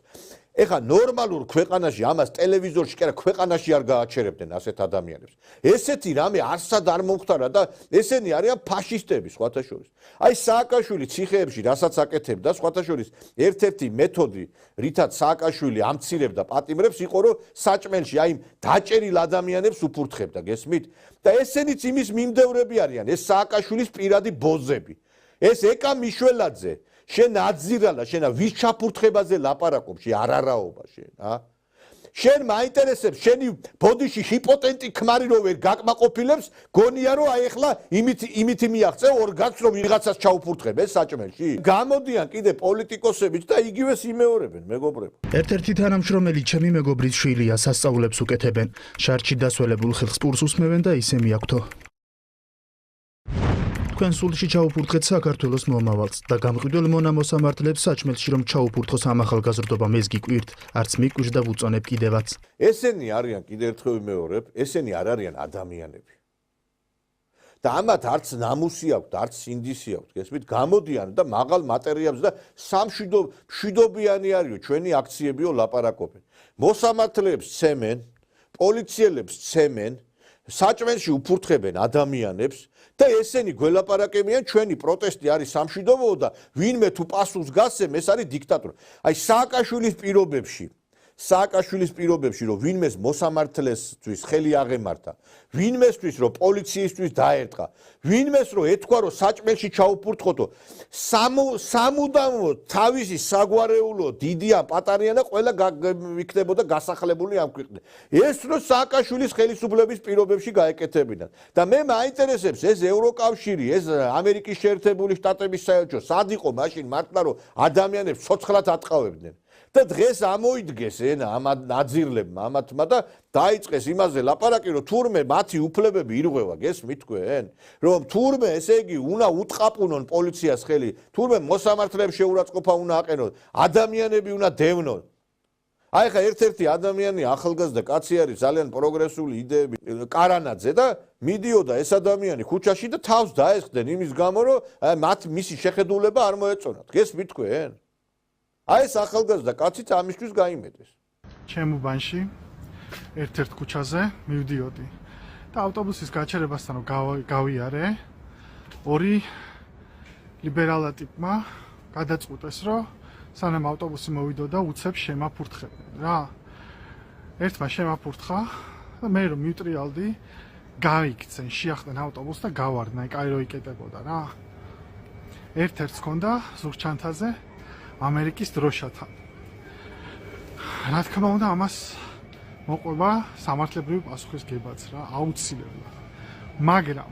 ეხა ნორმალურ ქვეყანაში ამას ტელევიზორში კი არა ქვეყანაში არ გააჩერებდნენ ასეთ ადამიანებს. ესეთი რამე არსად არ მომხდარა და ესენი არიან ფაშისტები სხვათა შორის. აი სააკაშვილი ციხეებში რასაც აკეთებდა სხვათა შორის ერთ-ერთი მეთოდი რითაც სააკაშვილი ამცირებდა პატიმრებს იყო რომ საჭმელში აი დაჭერილ ადამიანებს უფურთხებდა გესმით და ესენიც იმის მიმდევრები არიან ეს სააკაშვილის პირადი ბოზები. ეს ეკა მიშველაძე შენ აძირალა შენ ვის ჩაფურთხებაზე ლაპარაკობ შენ არარაობა შენ შენ მაინტერესებს შენი ბოდიში ჰიპოტენტი ქმარი რო ვერ გაკმაყოფილებს გონია რომ აი ახლა იმით მიაღწე ორგანს რომ ვიღაცას ჩაუფურთხებ ეს საჭმელში გამოდიან კიდე პოლიტიკოსებიც და იგივეს იმეორებენ მეგობრებო ერთ-ერთი თანამშრომელი ჩემი მეგობრის შვილია სასწაულებს უკეთებენ შარდში დასველებულ ხალხს პურს უსმევენ და ისე მიაქვთო თქვენ სულში ჩაუფურთხეთ საქართველოს მომავალს და გამყიდველ მონამოსამართლებს საჭმელში რომ ჩაუფურთხოს ამ ახალგაზრდობამ ეს გიკვირთ არც მიკვირს და ვუწონებ კიდევაც ესენი არიან კიდევ ერთხელ ვიმეორებ ესენი არ არიან ადამიანები და ამათ არც ნამუსი აქვთ არც სინდისი აქვთ გესმით გამოდიან და მაღალ მატერიალებს და სამშვიდობიანი არისო ჩვენი აქციებიო ლაპარაკობენ მოსამართლეებს ცემენ პოლიციელებს ცემენ საჭმელში უფურთხებენ ადამიანებს და ესენი გველაპარაკებიან ჩვენი პროტესტი არის სამშვიდობო და ვინმე თუ პასუხს გასცემ ეს არის დიქტატურა. აი სააკაშვილის პირობებში რომ ვინმეს მოსამართლესთვის ხელი აღემართა, ვინმესთვის რომ პოლიციისთვის დაერტყა, ვინმეს რომ ეთქვა რომ საჭმელში ჩაუფურთხოთო, სამუდამო თავისი საგვარეულო დიდია პატარია და ყველა იქნებოდა გასახლებული ამ ქვეყნზე. ეს რო სააკაშვილის ხელისუფლების პირობებში გაეკეთებინათ. და მე მაინტერესებს ეს ევროკავშირი, ეს ამერიკის შეერთებული შტატების საელჩო სად იყო მაშინ მართლა რომ ადამიანებს ცოცხლად ატყავებდნენ. და დღეს ამოიდგეს ენა ამ აძირლებმა ამათმა და დაიწყეს იმაზე ლაპარაკი რომ თურმე მათი უფლებები ირღვევა გესმით თქვენ რომ თურმე ესე იგი უნდა უტყაპუნონ პოლიციას ხელი თურმე მოსამართლეებს შეურაცხყოფა უნდა აყენონ ადამიანები უნდა დევნონ აი ხა ერთ-ერთი ადამიანი ახალგაზრდა კაცი არის ძალიან პროგრესული იდეები კარანაძე და მიდიოდა ეს ადამიანი ქუჩაში და თავს დაესხდნენ იმის გამო რომ მისი შეხედულება არ მოეწონათ გესმით თქვენ აი ეს ახალგაზრდა კაციც ამისთვის გაიმეტეს. ჩემ უბანში ერთ-ერთ ქუჩაზე მივდიოდი და ავტობუსის გაჩერებასთან გავიარე ორი ლიბერალა ტიპმა გადაწყვიტეს რომ სანამ ავტობუსი მოვიდოდა უცებ შემაფურთხებდნენ რა. ერთმა შემაფურთხა და მე რომ მივტრიალდი გაიქცენ შეახდნენ ავტობუსს და გავარდნენ აი კაი რო იკეტებოდა რა. ერთ-ერთს ჰქონდა ზურგჩანთაზე ამერიკის დროშათან. რა თქმა უნდა ამას მოყვება სამართლებრივი პასუხისგებაც რა, აუცილებლად. მაგრამ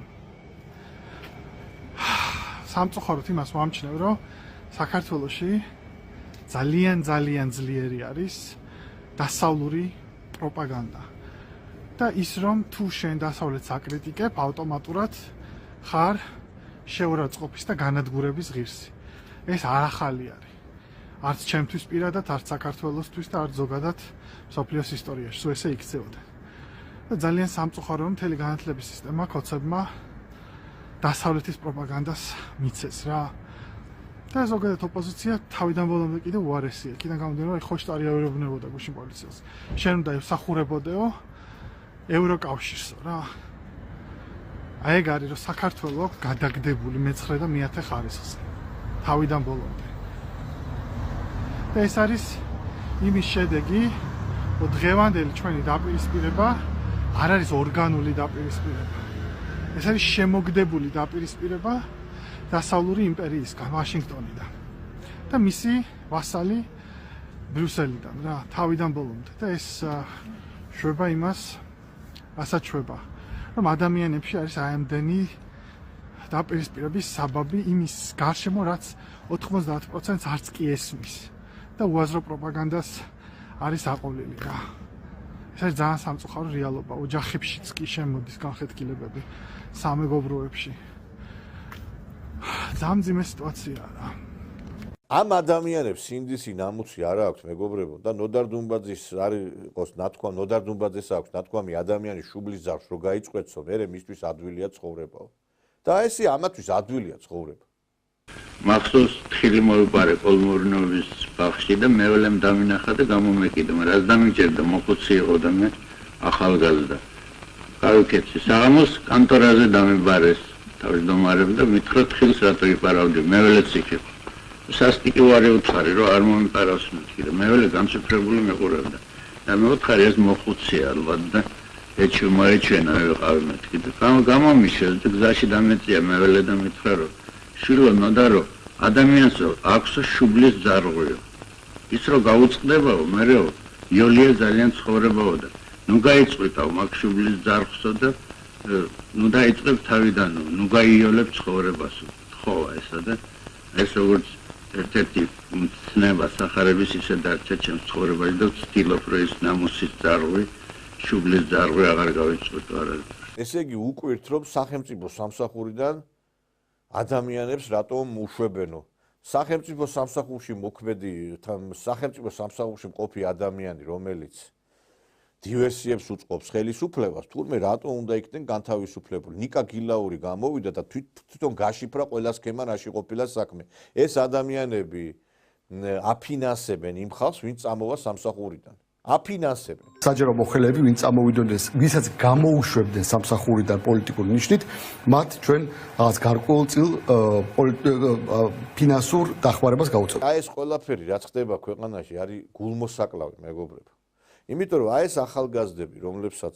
სამწუხაროდ იმას ვამჩნევ, რომ საქართველოში ძალიან ძლიერი არის დასავლური პროპაგანდა. და ის რომ თუ შენ დასავლეთს აკრიტიკებ, ავტომატურად ხარ შეურაცხყოფის და განადგურების ღირსი. ეს არ ახალი არის. არც ჩემთვის პირადად, არც საქართველოსთვის და არც ზოგადად მსოფლიოს ისტორიაში, სულ ესე იქცეოდა. და ძალიან სამწუხაროა, რომ მთელი განათლების სისტემა კოცებმა დასავლეთის პროპაგანდას მიცეს რა. და ზოგადად ოპოზიცია თავიდან ბოლომდე კიდევ უარესია. იქიდან გამომდინარე, რომ ხოშტ არიაერებნებოდა გუშინ პოლიციას. შენ უნდა ემსახურებოდეო ევროკავშირსო რა. აი ეგ არის, რომ საქართველო გადაგდებული მე-9 და მე-10 ხარისხზე. თავიდან ბოლომდე. და ეს არის იმის შედეგი, რომ დღევანდელი ჩვენი დაპირისპირება არ არის ორგანული დაპირისპირება. ეს არის შემოგდებული დაპირისპირება დასავლური იმპერიისგან, ვაშინგტონიდან. და მისი ვასალი ბრიუსელიდან რა, თავიდან ბოლომდე. და ეს შვება იმას, რასაც შვება, რომ ადამიანებში არის ამდენი დაპირისპირების საბაბი იმის გარშემო, რაც 90%-ს არც კი ესმის. და უაზრო პროპაგანდას არის აყოლილი რა. ეს არის ძალიან სამწუხარო რეალობა. ოჯახებშიც კი შემოდის განხეთქილებები, სამეგობროებში. ძამძიმე სიტუაციაა რა. ამ ადამიანებს სინდისი ნამუსი არ აქვს მეგობრებო და ნოდარ დუმბაძის არის იყოს ნათქვა ნოდარ დუმბაძეს აქვს ნათქვამი ადამიანის შუბლის ძარს რო გაიწყვეტსო, მერე მისთვის ადვილია ცხოვრებაო. და ესე ამათვის ადვილია ცხოვრება. მახსოვს თხილი მოვიპარე კოლმურნოვის ბაღში და მეველემ დამინახა და გამომეკიდა, მაგრამ რაც დამიჭერდა მოხუცი იყო და მე ახალგაზრდა. გავიქეცი საღამოს კანტორაზე დამიბარეს თავმჯდომარემ და მითხრა თხილს რატო იპარავდი, მეველეც იქ იყო. სასტიკი ვარი უთხარი რომ არ მომიპარავს მეთქი და მეველე განსიფრებული მეყურავდა. და მე ვუთხარი ეს მოხუცია ალბათ და ეჩვენა მე ვიყავი მეთქი და გამომიშეს და გზაში დამეწია მეველე და მითხრა რომ შვილო ნოდარო ადამიანს აქვს შუბლის ძარღვიო. ის რომ გაუწყდებაო, მერეო იოლია ძალიან ცხოვრებაო და ნუ გაიწყვიტავ მაგ შუბლის ძარღვსო და ნუ დაიწყებ თავიდანო, ნუ გაიოლებ ცხოვრებასო. ხო ესა და ეს როგორც ერთ-ერთი ცნება სახარების ისე დარჩა ჩემს ცხოვრებაში და ვცდილობ რომ ეს ნამუსის ძარღვი, შუბლის ძარღვი აღარ გავიწყვიტო არა. ესე იგი უკვირთ რომ სახელმწიფო სამსახურიდან ადამიანებს რატომ უშვებენო? სახელმწიფო სამსახურში მოქმედი, სახელმწიფო სამსახურში მყოფი ადამიანი, რომელიც დივერსიებს უწყობს ხელისუფლებას, თურმე რატომ უნდა იქნენ განთავისუფლებული? ნიკა გილაური გამოვიდა და თვითონ გაშიფრა ყველა სქემა რაში ყოფილა საქმე. ეს ადამიანები აფინანსებენ იმ ხალხს, ვინც წამოვა სამსახურიდან. აფინანსებენ. საჯარო მოხელეები, ვინც წამოვიდნენ, ვისაც გამოუშვებდნენ სამსახურიდან პოლიტიკური ნიშნით, მათ ჩვენ რაღაც გარკვეულწილ ფინანსურ დახმარებას გავუწევთ. აი ეს ყველაფერი რაც ხდება ქვეყანაში არის გულმოსაკლავი, მეგობრებო. იმიტომ რომ აი ეს ახალგაზრდები, რომლებსაც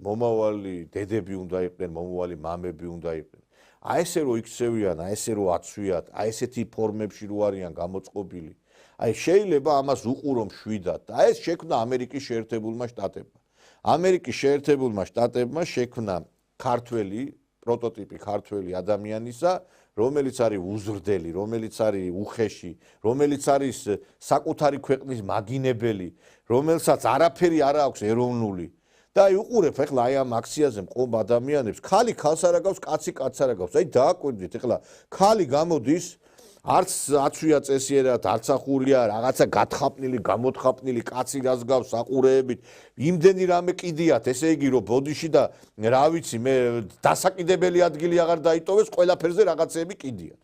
მომავალი დედები უნდა იყვნენ, მომავალი მამები უნდა იყვნენ. აი ესე რომ იქცევიან, აი ესე რომ აცვიათ, აი ესეთი ფორმებში რო არიან გამოწყობილი. აი შეიძლება ამას უყურო მშვიდად და ეს შექმნა ამერიკის შეერთებულმა შტატებმა. ამერიკის შეერთებულმა შტატებმა შექმნა ქართველი პროტოტიპი ქართველი ადამიანისა, რომელიც არის უზრდელი, რომელიც არის უხეში, რომელიც არის საკუთარი ქვეყნის მაგინებელი, რომელსაც არაფერი არ აქვს ეროვნული. და აი უყურებ ახლა აი ამ აქციაზე მყოფ ადამიანებს, ხალი ხალს არ აგავს, კაცი კაცს არ აგავს. აი დააკვირდით ახლა ხალი გამოდის არც აცვია წესიერად, არც ახურია, რაღაცა გათხაპნილი, გამოთხაპნილი კაცი რას გავს საყურეებით, იმდენი რამე კიდიათ, ესე იგი რომ ბოდიში და რა ვიცი მე დასაკიდებელი ადგილი აღარ დაიტოვეს, ყველაფერზე რაღაცეები კიდიათ.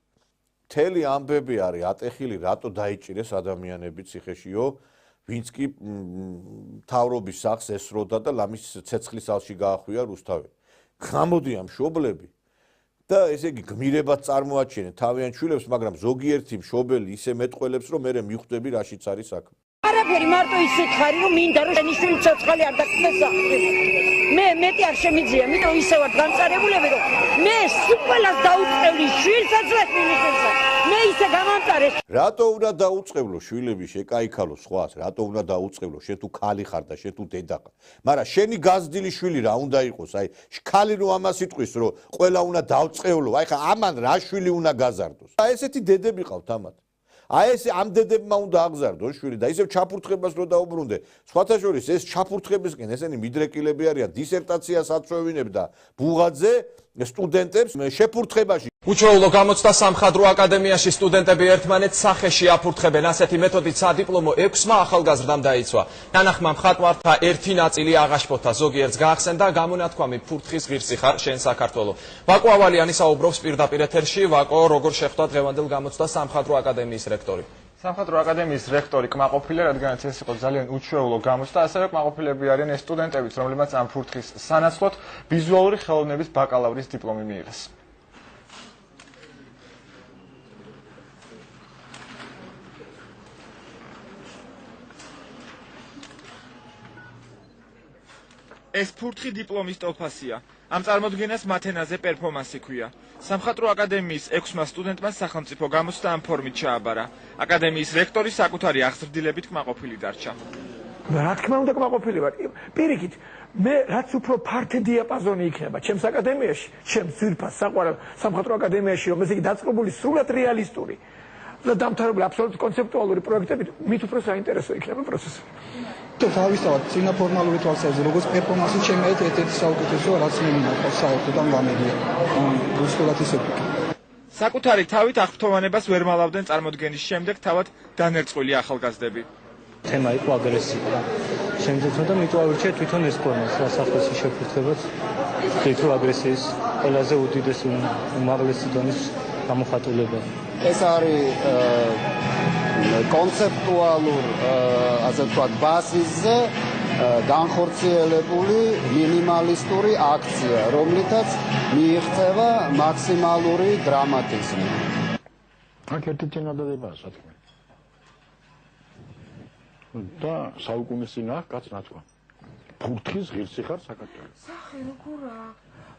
მთელი ამბები არის ატეხილი, რატო დაიჭირეს ადამიანები ციხეშიო, ვინც კი მთავრობის სახს ესროდა და ლამის ცეცხლის ალში გაახვია რუსთავი. გამოდიან მშობლები და ესე იგი გმირებად წარმოაჩენენ თავიანთ შვილებს, მაგრამ ზოგიერთი მშობელი ისე მეტყველებს, რომ მე მიხვდები რაშიც არის საქმე. არაფერი მარტო ისე ხარი, რომ მინდა რომ შენი შვილი ცოცხალი არ დაკეთდეს. მე მეტი არ შემიძლია, იმიტომ ისე ვარ განწარებულები, რომ მე სულ დაუწყევლი შვილსაც და შვილიშვილსაც. მე ისე გამამწარე. რატო უნდა დაუწყებლო შვილები შეკაიქალო სხვას, რატო უნდა დაუწყებლო შენ თუ ქალი ხარ და შენ თუ დედა ხარ. მაგრამ შენი გაზრდილი შვილი რა უნდა იყოს? აი ქალი რო ამას იტყვის, რომ ყველა უნდა დაუწყებლო, აი ხა ამან რა შვილი უნდა გაზარდოს. აი ესეთი დედები ყავთ ამათ. აი ეს ამ დედებმა უნდა აღზარდოს შვილი და ისევ ჩაფურთხებას რო დაუბრუნდე. სხვათა შორის ეს ჩაფურთხებისკენ ესენი მიდრეკილები არიან, დისერტაციას აწვევინებდა ბუღაძე სტუდენტებს შეფურთხებაში. უჩვეულო გამოცდა სამხატვრო აკადემიაში სტუდენტები ერთმანეთს სახეში აფურთხებენ. ასეთი მეთოდით სადიპლომო 6-მა ახალგაზრდამ დაიცვა. ნანახმა მხატვართა ერთი ნაწილი აღაშფოთა, ზოგიერთს გაახსენდა გამონათქვამი ფურთხის ღირსი ხარ შენ საქართველო. ვაკო ავალიანი საუბრობს პირდაპირ ეთერში. ვაკო, როგორ შეხვდა დღევანდელ გამოცდას სამხატვრო აკადემიის რექტორი? სამხატვრო აკადემიის რექტორი კმაყოფილა, რადგანაც ეს იყო ძალიან უჩვეულო გამოცდა, ასევე კმაყოფილები არიან ეს სტუდენტებიც, რომლებმაც ამ ფურთხის სანაცვლოდ ვიზუალური ხელოვნების ბაკალავრის დიპლომი მიიღეს. ეს ფურთხი დიპლომის ტოლფასია. ამ წარმოდგენას მათენაზე პერფორმანსი ქვია. სამხატვრო აკადემიის 6-მა სტუდენტმა სახელმწიფო გამოცდა ამ ფორმით ჩააბარა. აკადემიის რექტორი საკუთარი აღზრდილებით კმაყოფილი დარჩა. რა თქმა უნდა კმაყოფილი ვარ. პირიქით, მე რაც უფრო ფართე დიაპაზონი იქნება ჩემს აკადემიაში, ჩემს ძვირფას საყვარელ სამხატვრო აკადემიაში, რომ ესე იგი დაწყებული სრულად რეალისტური და დამთავრებული აბსოლუტურად კონცეპტუალური პროექტებით, მით უფრო საინტერესო იქნება პროცესი. თავისთავად წინა ფორმალური თვალსაზრისით როგორც პერფორმანსი ჩემი ერთ-ერთი საუკეთესო რაც მე მინდა საერთოდან გამედია უბრალოდ ისე ვიქი. საკუთარი თავით აღფრთოვანებას ვერ მალავდნენ წარმოდგენის შემდეგ თავად დანერწყვილი ახალგაზრდები. თემა იყო აგრესია. შემიძლია და მიტოვარჩე თვითონ ეს ფორმას სასახლეში შეფურთხებას თვითონ აგრესიის ყველაზე უდიდესი უმაღლესი დონის გამოხატულება. ეს არის კონცეპტუალურ ასე ვთქვათ ბაზისზე განხორციელებული მინიმალისტური აქცია, რომლითაც მიიღწევა მაქსიმალური დრამატიზმი. აქ ერთი წინადადებაა, რა თქმა უნდა. და საუკუნის წინ აქ კაც ნათქვა. ფურთხის ღირსი ხარ საქართველოს. სახე როგორა?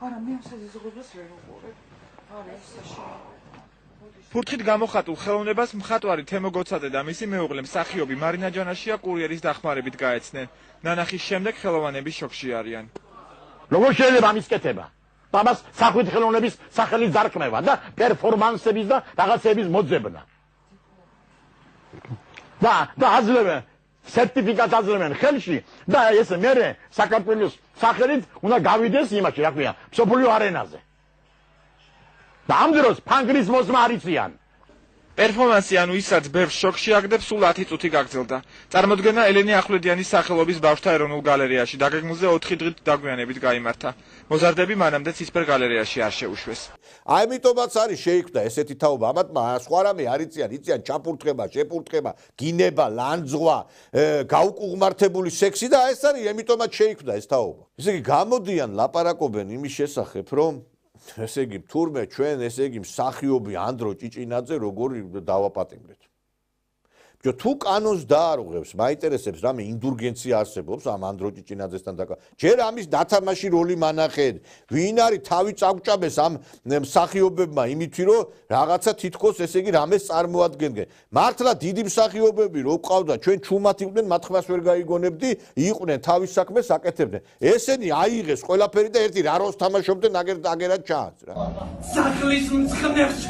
არა, მე ამ საზოგადოებას ვერ ვუყურებ. არა, ესაში. ფურთხით გამოხატულ ხელოვნებას მხატვარი თემო გოცადე და მისი მეუღლე მსახიობი მარინა ჯანაშია კურიერის დახმარებით გაეცნენ. ნანახის შემდეგ ხელოვანები შოკში არიან. როგორ შეიძლება ამის კეთება? ბაბას სახვით ხელოვნების სახელის დარქმევა და პერფორმანსების და რაღაცების მოძებნა. და აძლევენ სერტიფიკატს აძლევენ ხელში და ეს მერე საქართველოს სახელით უნდა გავიდეს იმაში, რა ქვია, მსოფლიო არენაზე. და ამ დროს ფანგრის მოსმა არიციან. პერფორმანსი ანუ ისაც ბევრს შოკში აგდებს, სულ 10 წუთი გაგრძელდა. წარმოდგენა ელენე ახვლედიანის სახელობის ბავშვთა ეროვნულ გალერეაში დაგეგმილზე 4 დღით დაგვიანებით გაიმართა. მოზარდები მანამდე ცისფერ გალერეაში არ შეუშვეს. აიმიტომაც არის შეიქმნა ესეთი თაობა, ამათმა სხვა რამე იციან ჩაფურთხება, შეფურთხება, გინება, ლანძღვა, გაუკუღმართებული სექსი და ეს არის აიმიტომაც შეიქმნა ეს თაობა. ესე იგი გამოდიან ლაპარაკობენ იმის შესახებ, რომ ესე იგი თურმე ჩვენ ესე იგი მსახიობი ანდრო ჭიჭინაძე როგორ დავაპატიმრეთ. ბიჭო თუ კანონს დაარღვევს, მაინტერესებს რამე ინდულგენცია არსებობს ამ ანდრო ჭიჭინაძესთან და ჯერ ამის დათამაში როლი მანახეთ. ვინ არის თავი წაგჭაბეს ამ მსახიობებმა იმითი რომ რაღაცა თითქოს ესე იგი რამეს წარმოადგენდნენ. მართლა დიდი მსახიობები რო ყავდა ჩვენ ჩუმად იყვნენ, მათ ხმას ვერ გაიგონებდი, იყვნენ თავის საქმეს აკეთებდნენ. ესენი აიღეს ყველაფერი და ერთი რა როლს თამაშობდნენ აგერად ჩაანს რა. სახლის მწხნევს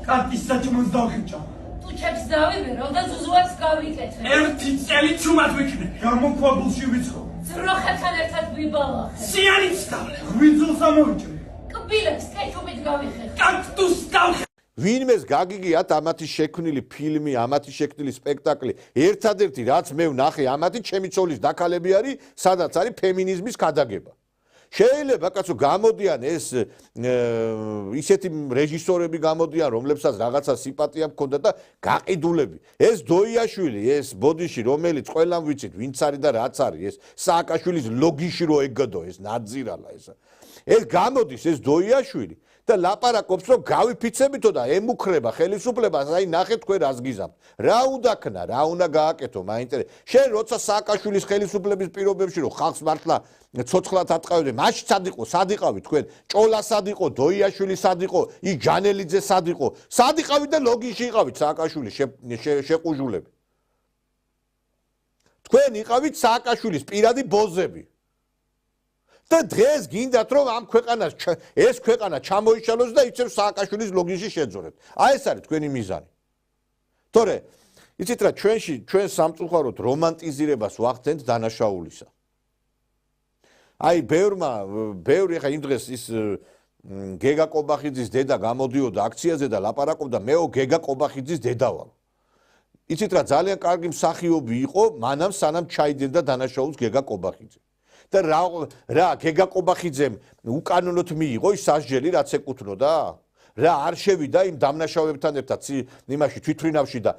კარტის საჭმელს დავხიჭა. ჩებს დავიბერო და ზუზუას გავიკეთე. ერთი წელი ჩუმად ვიქნე. გამოქვაბულში ვიცხოვ. ძროხებთან ერთად ვიბალახე. სიანიც დავლე. ღვინძილს ამოვიჭრე. კბილებს კეჩუმით გავიხე. კაქტუსს დავხე. ვინმეს გაგიგიათ ამათი შექმნილი ფილმი, ამათი შექმნილი სპექტაკლი. ერთადერთი რაც მე ვნახე ამათი ჩემი ცოლის დაქალები არის, სადაც არის ფემინიზმის ქადაგება. შეიძლება კაცო გამოდიან ეს ისეთი რეჟისორები გამოდიან, რომლებსაც რაღაცა სიმპათია მქონდა და გაყიდულები. ეს დოიაშვილი, ეს ბოდიში, რომელიც ყველამ ვიცით, ვინც არის და რაც არის, ეს სააკაშვილის ლოგიში რო ეგდო, ეს ნაძირალა ეს. ეს გამოდის ეს დოიაშვილი და ლაპარაკობს რომ გავიფიცებითო და ემუქრება ხელისუფლებას, აი ნახეთ თქვენ რას გიზამთ. რა უნდა ქნა, რა უნდა გააკეთო, მაინტერესებს. შენ როცა სააკაშვილის ხელისუფლების პირობებში რომ ხალხს მართლა ცოცხლად ატყავდნენ, მაშინ სად იყო, სად იყავით თქვენ? ჭოლა სად იყო, დოიაშვილი სად იყო, ის ჯანელიძე სად იყო? სად იყავით და ლოგინში იყავით სააკაშვილის შეყუჟულები? თქვენ იყავით სააკაშვილის პირადი ბოზები. და დღეს გინდათ რომ ამ ქვეყანას ეს ქვეყანა ჩამოიშალოს და იცევ სააკაშვილის ლოგინში შეძორეთ. აი ეს არის თქვენი მიზანი. თორე იცით რა ჩვენ სამწუხაროდ რომანტიზირებას ვახდენთ დანაშაულისა. აი ბევრი ხა იმ დღეს ის გეგა კობახიძის დედა გამოდიოდა აქციაზე და ლაპარაკობდა მეო გეგა კობახიძის დედა ვარ. იცით რა ძალიან კარგი მსახიობი იყო მანამ სანამ ჩაიძენდა დანაშაულს გეგა კობახიძე. და რა გეგა კობახიძემ უკანონოდ მიიღო ის სასჯელი რაც ეკუთვნოდა? რა არ შევიდა იმ დამნაშავეებთან ერთად იმაში თვითრინავში და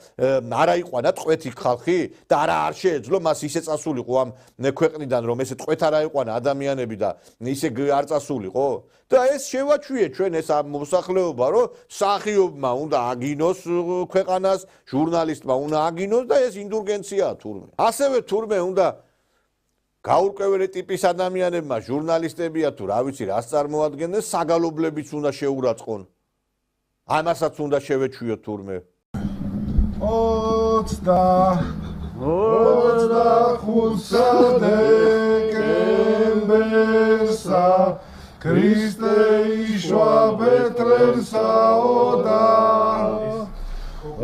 არა იყვანა წვეთი ხალხი და არ შეეძლო მას ისე წასულიყო ამ ქვეყნიდან რომ ესე წვეთ არა იყვანა ადამიანები და ისე არ წასულიყო და ეს შევაჩვიე ჩვენ ეს მოსახლეობა რომ მსახიობმა უნდა აგინოს ქვეყანას, ჟურნალისტმა უნდა აგინოს და ეს ინდულგენციაა თურმე. ასევე თურმე უნდა გაურკვეველი ტიპის ადამიანებმა ჟურნალისტებია თუ რა ვიცი რას წარმოადგენენ საგალობლებიც უნდა შეურაცხონ. ამასაც უნდა შევეჩვიოთ თურმე. 25 დეკემბერსა ქრისტე იშვა ბეთლემსაოდა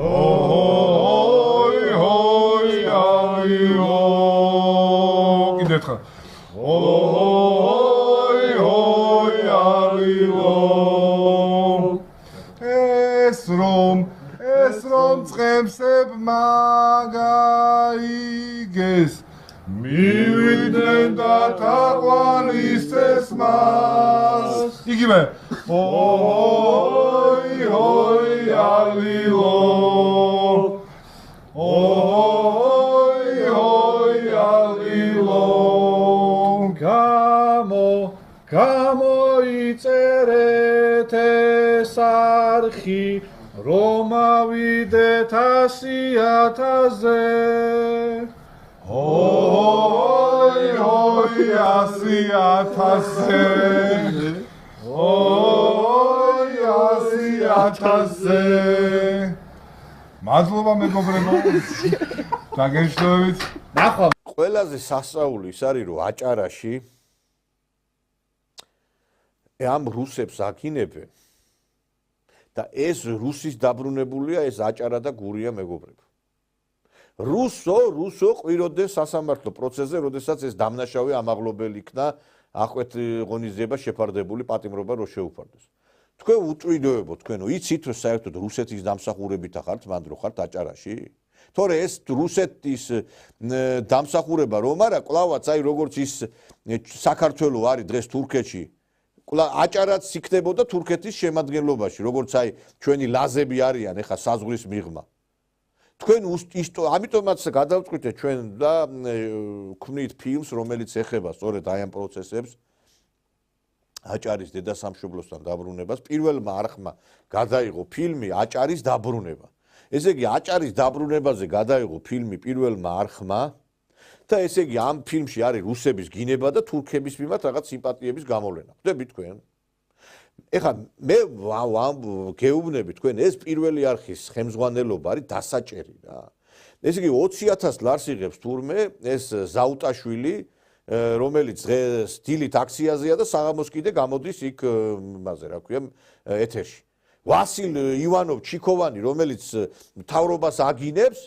ოი ოი აი კიდეთხა ოი ოი აი ეს რომ წემსებ მაგაიგეს მივიდნენ და თაყვანისცეს მას იგივე ოი ოი ალილო ოი ოი ალილო გამოიწერეთ ეს არხი რომ ავიდეთ 100,000-ზე ოი ოი 100,000-ზე ოი 100,000-ზე მადლობა მეგობრებო დაგეშლებით ნახვა ყველაზე სასწაული ის არის რომ აჭარაში ამ რუსებს აკინებენ და ეს რუსის დაბრუნებულია ეს აჭარა და გურია მეგობრებო რუსო ყვიროდნენ სასამართლო პროცესზე როდესაც ეს დამნაშავე ამაღლობელი იქნა აყვეთ ღონისძიება შეფარდებული პატიმრობა რო შეუფარდეს თქვენ უწვიდოებო თქვენო იცით რომ საერთოდ რუსეთის დამსახურებით ხართ მანდ რო ხართ აჭარაში თორე ეს რუსეთის დამსახურება რომ არა კლავაც აი როგორც ის საქართველოს არის დღეს თურქეთში აჭარაც იქნებოდა თურქეთის შემადგენლობაში როგორც აი ჩვენი ლაზები არიან ეხა საზღვრის მიღმა თქვენ ამიტომაც გადავწყვიტეთ ჩვენ და ქმნით ფილმს რომელიც ეხება სწორედ აი ამ პროცესებს აჭარის დედასამშობლოსთან დაბრუნებას პირველმა არხმა გადაიღო ფილმი აჭარის დაბრუნება ესე იგი აჭარის დაბრუნებაზე გადაიღო ფილმი პირველმა არხმა და ესე იგი ამ ფილმში არის რუსების გინება და თურქების მიმართ რაღაც სიმპათიების გამოვლენა ხვდები თქვენ ეხლა მე გეუბნები თქვენ ეს პირველი არხის ხელმძღვანელობა არის დასაჭერი რა ესე იგი 20,000 ლარს იღებს თურმე ეს ზაუტაშვილი რომელიც დღეს დილით აქციაზეა და საღამოს კიდე გამოდის იქ იმაზე რა ქვია ეთერში ვასილ ივანოვ ჩიქოვანი რომელიც მთავრობას აგინებს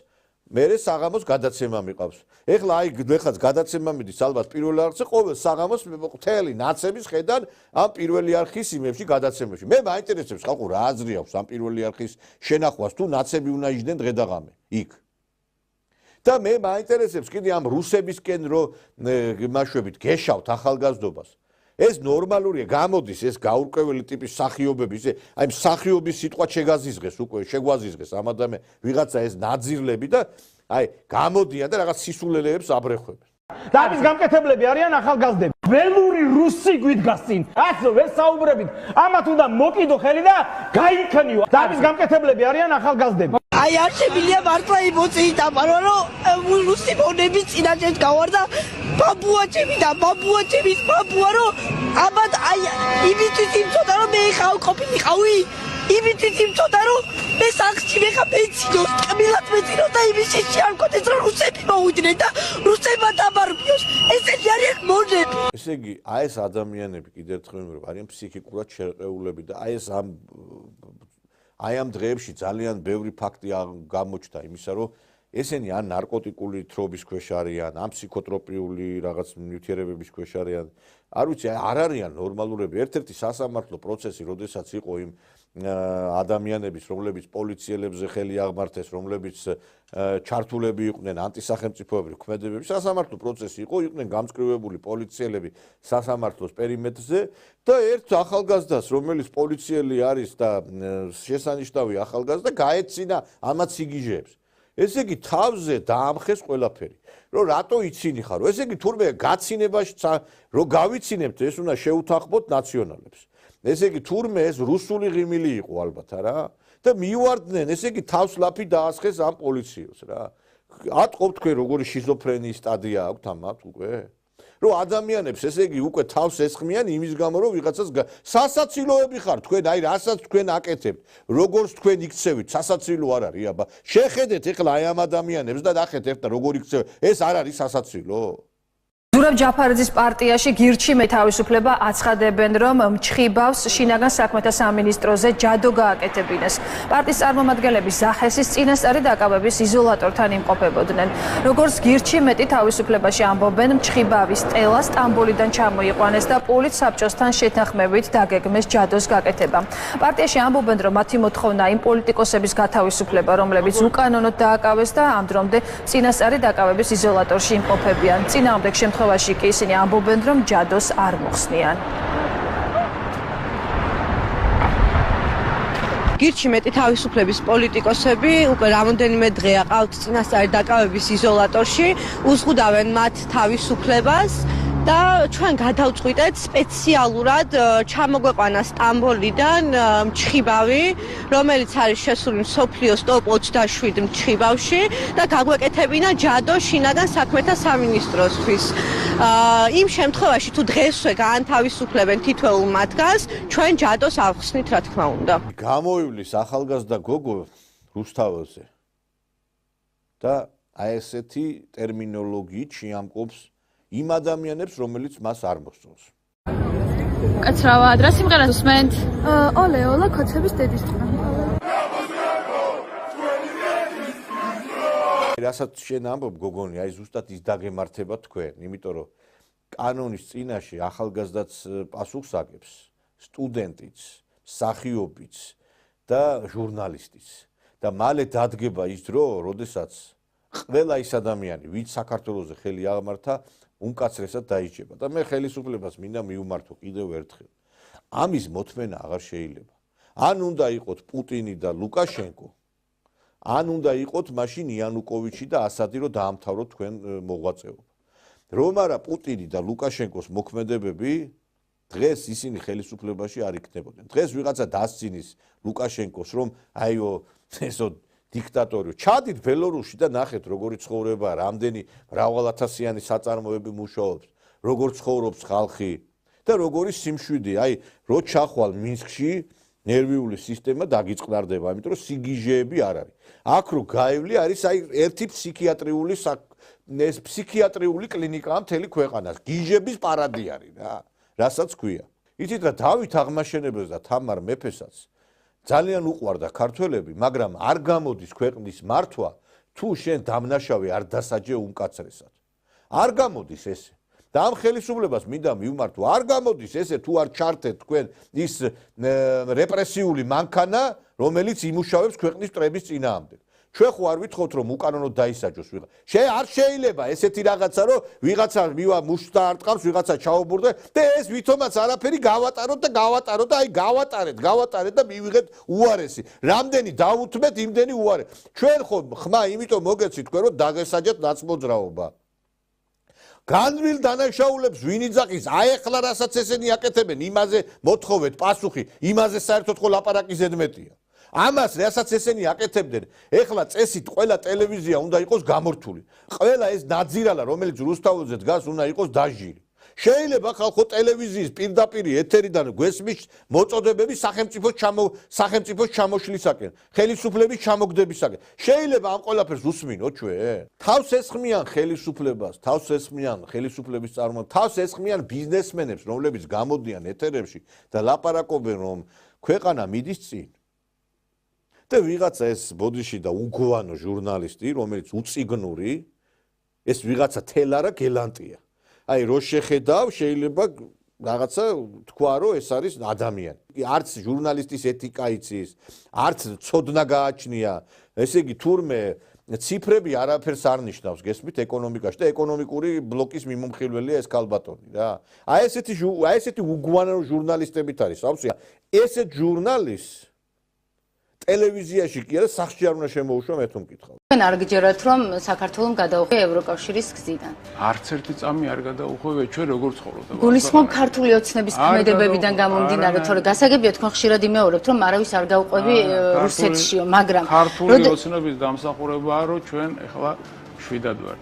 მერე საღამოს გადაცემა მიყავს ეხლა აი ეხლა გადაცემა მიდის ალბათ პირველ არხზე ყოველ საღამოს მთელი ნაცების ხედან ამ პირველი არხის იმებში გადაცემებში მე მაინტერესებს ხალხო რა აზრი აქვს ამ პირველი არხის შენახვას თუ ნაცები უნდა იჯდნენ დღე და ღამე იქ და მე მაინტერესებს კიდე ამ რუსებისკენ რო იმაშვებით გეშავთ ახალგაზრდობას ეს ნორმალურია გამოდის ეს გაურკვეველი ტიპის სახიობები ისე აი სახიობის სიტყვა შეგაზიზღეს უკვე შეგვაზიზღეს ამ ადამე ვიღაცა ეს ნაძირლები და აი გამოდიან და რაღაც სისულელეებს აბრეხვებენ და ამის გამკეთებლები არიან ახალგაზრდები ველური რუსი გვიდგას წინ ასე ვერ საუბრებით ამათ უნდა მოკიდო ხელი და გაიქნიო და ამის გამკეთებლები არიან ახალგაზრდები აი არ შემიძლია მართლა იმოწეით აბარო რომ რუსი მონების წინაშე გავარდა ბაბუაჩემი და ბაბუაჩემის ბაბუა რომ აბად აი იმისთვის იმწოდა რომ მე ხავ ყოფილიყავი იმისთვის იმწოდა რომ მე სახლში მე ხა პენსიოს კმილად მეწინო და იმისი არ მქონდეს რომ რუსები მოვიდნენ და რუსებმა დაბარბიოს ესეთი არიან მონები ესე იგი აი ეს ადამიანები კიდევ ერთხელ ვიმეორებ არიან ფსიქიკურად შერყეულები და აი ამ დღეებში ძალიან ბევრი ფაქტი გამოჩნდა იმისა რომ ესენი ან ნარკოტიკული თრობის ქვეშ არიან ან ფსიქოტროპიული რაღაც ნივთიერებების ქვეშ არიან არ ვიცი არ არიან ნორმალურები ერთ-ერთი სასამართლო პროცესი როდესაც იყო იმ ადამიანების რომლებიც პოლიციელებზე ხელი აღმართეს რომლებიც ჩართულები იყვნენ ანტისახელმწიფოებრივი ქმედებები სასამართლო პროცესი იყო იყვნენ გამწკრივებული პოლიციელები სასამართლოს პერიმეტრზე და ერთ ახალგაზრდას რომელიც პოლიციელი არის და შესანიშნავი ახალგაზრდა გაეცინა ამაც სიგიჟეებს ესე იგი თავზე დაამხეს ყველაფერი რომ რატო იცინი ხარო ესე იგი თურმე გაცინებაში რომ გავიცინებთ ეს უნდა შეუთანხმოთ ნაციონალებს ესე იგი თურმე ეს რუსული ღიმილი იყო ალბათ არა და მიუვარდნენ ესე იგი თავს ლაფი დაასხეს ამ პოლიციელს რა ატყობ თქვენ როგორი შიზოფრენიის სტადია აქვთ ამათ უკვე რომ ადამიანებს ესე იგი უკვე თავს ესხმიან იმის გამო რომ ვიღაცას სასაცილოები ხარ თქვენ აი რასაც თქვენ აკეთებთ როგორც თქვენ იქცევით სასაცილო არ არის აბა შეხედეთ ეხლა აი ამ ადამიანებს და ნახეთ ერთად როგორ იქცევთ ეს არ არის სასაცილო ზურაბ ჯაფარაძის პარტიაში გირჩი მეთავისუფლება აცხადებენ, რომ მჩხიბავს შინაგან საქმეთა სამინისტროზე ჯადო გააკეთებინეს. პარტიის წარმომადგენლები ზახესის წინასწარი დაკავების იზოლატორთან იმყოფებოდნენ. როგორც გირჩი მეტი თავისუფლებაში ამბობენ, მჩხიბავის ტელა სტამბოლიდან ჩამოიყვანეს და პოლიც საბჭოსთან შეთანხმებით დაგეგმეს ჯადოს გაკეთება. პარტიაში ამბობენ, რომ მათი მოთხოვნა იმ პოლიტიკოსების გათავისუფლება, რომლებიც უკანონოდ დააკავეს და ამ დრომდე წინასწარი დაკავების იზოლატორში იმყოფებიან. წინააღმდეგ შემთხვევაში კი ისინი ამბობენ, რომ ჯადოს არ მოხსნიან. გირჩი მეტი თავისუფლების პოლიტიკოსები უკვე რამოდენიმე დღეა ყავთ წინასწარი დაკავების იზოლატორში, უზღუდავენ მათ თავისუფლებას და ჩვენ გადავწყვიტეთ სპეციალურად ჩამოგვეყვანა სტამბოლიდან მჩხიბავი, რომელიც არის შესული მსოფლიოს ტოპ 27 მჩხიბავში და გაგვეკეთებინა ჯადო შინაგან საქმეთა სამინისტროსთვის. იმ შემთხვევაში თუ დღესვე გაანთავისუფლებენ თითოეულ მათგანს, ჩვენ ჯადოს ავხსნით, რა თქმა უნდა. გამოვივლის ახალგაზრდა გოგო რუსთაველზე და აი ესეთი ტერმინოლოგიით შეამკობს იმ ადამიანებს, რომელიც მას არ მოსწონს. კაცრავად, რა სიმღერას უსმენთ? ოლე, ოლა, ქოცების დედისწინა. რასაც შენ ამბობ, გოგონი, აი ზუსტად ის დაგემართება თქვენ, იმიტომ რომ კანონის წინაშე ახალგაზრდაც პასუხს აგებს, სტუდენტიც, მსახიობიც და ჟურნალისტიც. და მალე დადგება ის დრო, როდესაც ყველა ის ადამიანი, ვინც საქართველოზე ხელი აღმართა, უმკაცრესად დაიჭება და მე ხელისუფლებას მინდა მიუმართო კიდევ ერთხელ. ამის მოთმენა აღარ შეიძლება. ან უნდა იყოთ პუტინი და ლუკაშენკო, ან უნდა იყოთ მაშინ იანუკოვიჩი და ასადი, რომ დაამთავროთ თქვენ მოღვაწეობა. რომ არა პუტინი და ლუკაშენკოს მოქმედებები, დღეს ისინი ხელისუფლებაში არ იქნებოდნენ. დღეს ვიღაცა დასცინის ლუკაშენკოს, რომ აიო ესო დიქტატორი. ჩადით ბელორუსში და ნახეთ როგორი ცხოვრებაა, რამდენი მრავალათასიანი საწარმოები მუშაობს, როგორ ცხოვრობს ხალხი და როგორი სიმშვიდე. აი, რო ჩახვალ მინსკში ნერვიული სისტემა დაგიწყნარდება, იმიტომ რომ სიგიჟეები არ არის. აქ რო გაივლი არის აი ერთი ფსიქიატრიული კლინიკაა მთელი ქვეყანას. გიჟების პარადი არის რა. რასაც ქვია. იცით რა დავით აღმაშენებელს და თამარ მეფესაც ძალიან უყვარდა ქართველები, მაგრამ არ გამოდის ქვეყნის მართვა, თუ შენ დამნაშავე არ დასაჯე უმკაცრესად. არ გამოდის ესე. და ამ ხელისუფლებას მინდა მივმართო, არ გამოდის ესე თუ არ ჩართეთ თქვენ ის რეპრესიული მანქანა, რომელიც იმუშავებს ქვეყნის მტრების წინააღმდეგ. ჩვენ ხო არ ვითხოვთ რომ უკანონოდ დაისაჯოს ვიღაცა. არ შეიძლება ესეთი რაღაცა რომ ვიღაცა მივა მუშტა არტყავს, ვიღაცა ჩაობურდა და ეს ვითომაც არაფერი გავატაროთ და აი გავატარეთ და მივიღეთ უარესი. რამდენი დავუთმეთ, იმდენი უარე. ჩვენ ხო ხმა იმიტომ მოგეცით თქვენ რომ დაგესაჯეთ ნაცმოძრაობა. განვლილ დანაშაულებს ვინ იძახის? აი ახლა რასაც ესენი აკეთებენ, იმაზე მოთხოვეთ პასუხი, იმაზე საერთოდ ხო ლაპარაკი ზედმეტია. ამას რასაც ესენი აკეთებდნენ, ეხლა წესით ყველა ტელევიზია უნდა იყოს გამორთული. ყველა ეს ნაძირალა, რომელიც რუსთაველზე დგას, უნდა იყოს დაჟილი. შეიძლება ხალხო ტელევიზიის პირდაპირი ეთერიდან გვესმის მოწოდებები სახელმწიფოს ჩამოშლისაკენ, ხელისუფლების ჩამოგდებისაკენ. შეიძლება ამ ყველაფერს უსმინო ჩვენ? თავს ესხმიან ხელისუფლებას, თავს ესხმიან ხელისუფლების წარმომადგენლებს, თავს ესხმიან ბიზნესმენებს, რომლებიც გამოდიან ეთერებში და ლაპარაკობენ, რომ ქვეყანა მიდის წინ. და ვიღაცა ეს ბოდიში და უგვანო ჟურნალისტი, რომელიც უწიგნური, ეს ვიღაცა თელარა გელანტია. აი რო შეხედავ, შეიძლება რაღაცა თქვა, რომ ეს არის ადამიანი. არც ჟურნალისტის ეთიკა იცის, არც ცოდნა გააჩნია. ესე იგი თურმე ციფრები არაფერს არ ნიშნავს გესმით ეკონომიკაში და ეკონომიკური ბლოკის მიმომხილველია ეს ქალბატონი რა. აი ესეთი უგვანო ჟურნალისტებით არის სავსეა. ესეთ ჟურნალისტს ტელევიზიაში კი არა სახში არ უნდა შემოუშვა მე თუ მკითხავ. თქვენ არ გიჯერათ რომ საქართველოს გადაუხვია ევროკავშირის გზიდან? არც ერთი წამი არ გადაუხვევია ჩვენ როგორ ცხოვრობთ. გულისხმობ ქართული ოცნების ქმედებებიდან გამომდინარე, თორე გასაგებია თქვენ ხშირად იმეორებთ რომ არავის არ გაუყვები რუსეთშიო, მაგრამ ქართული ოცნების დამსახურებაა რომ ჩვენ ეხლა შვიდად ვართ.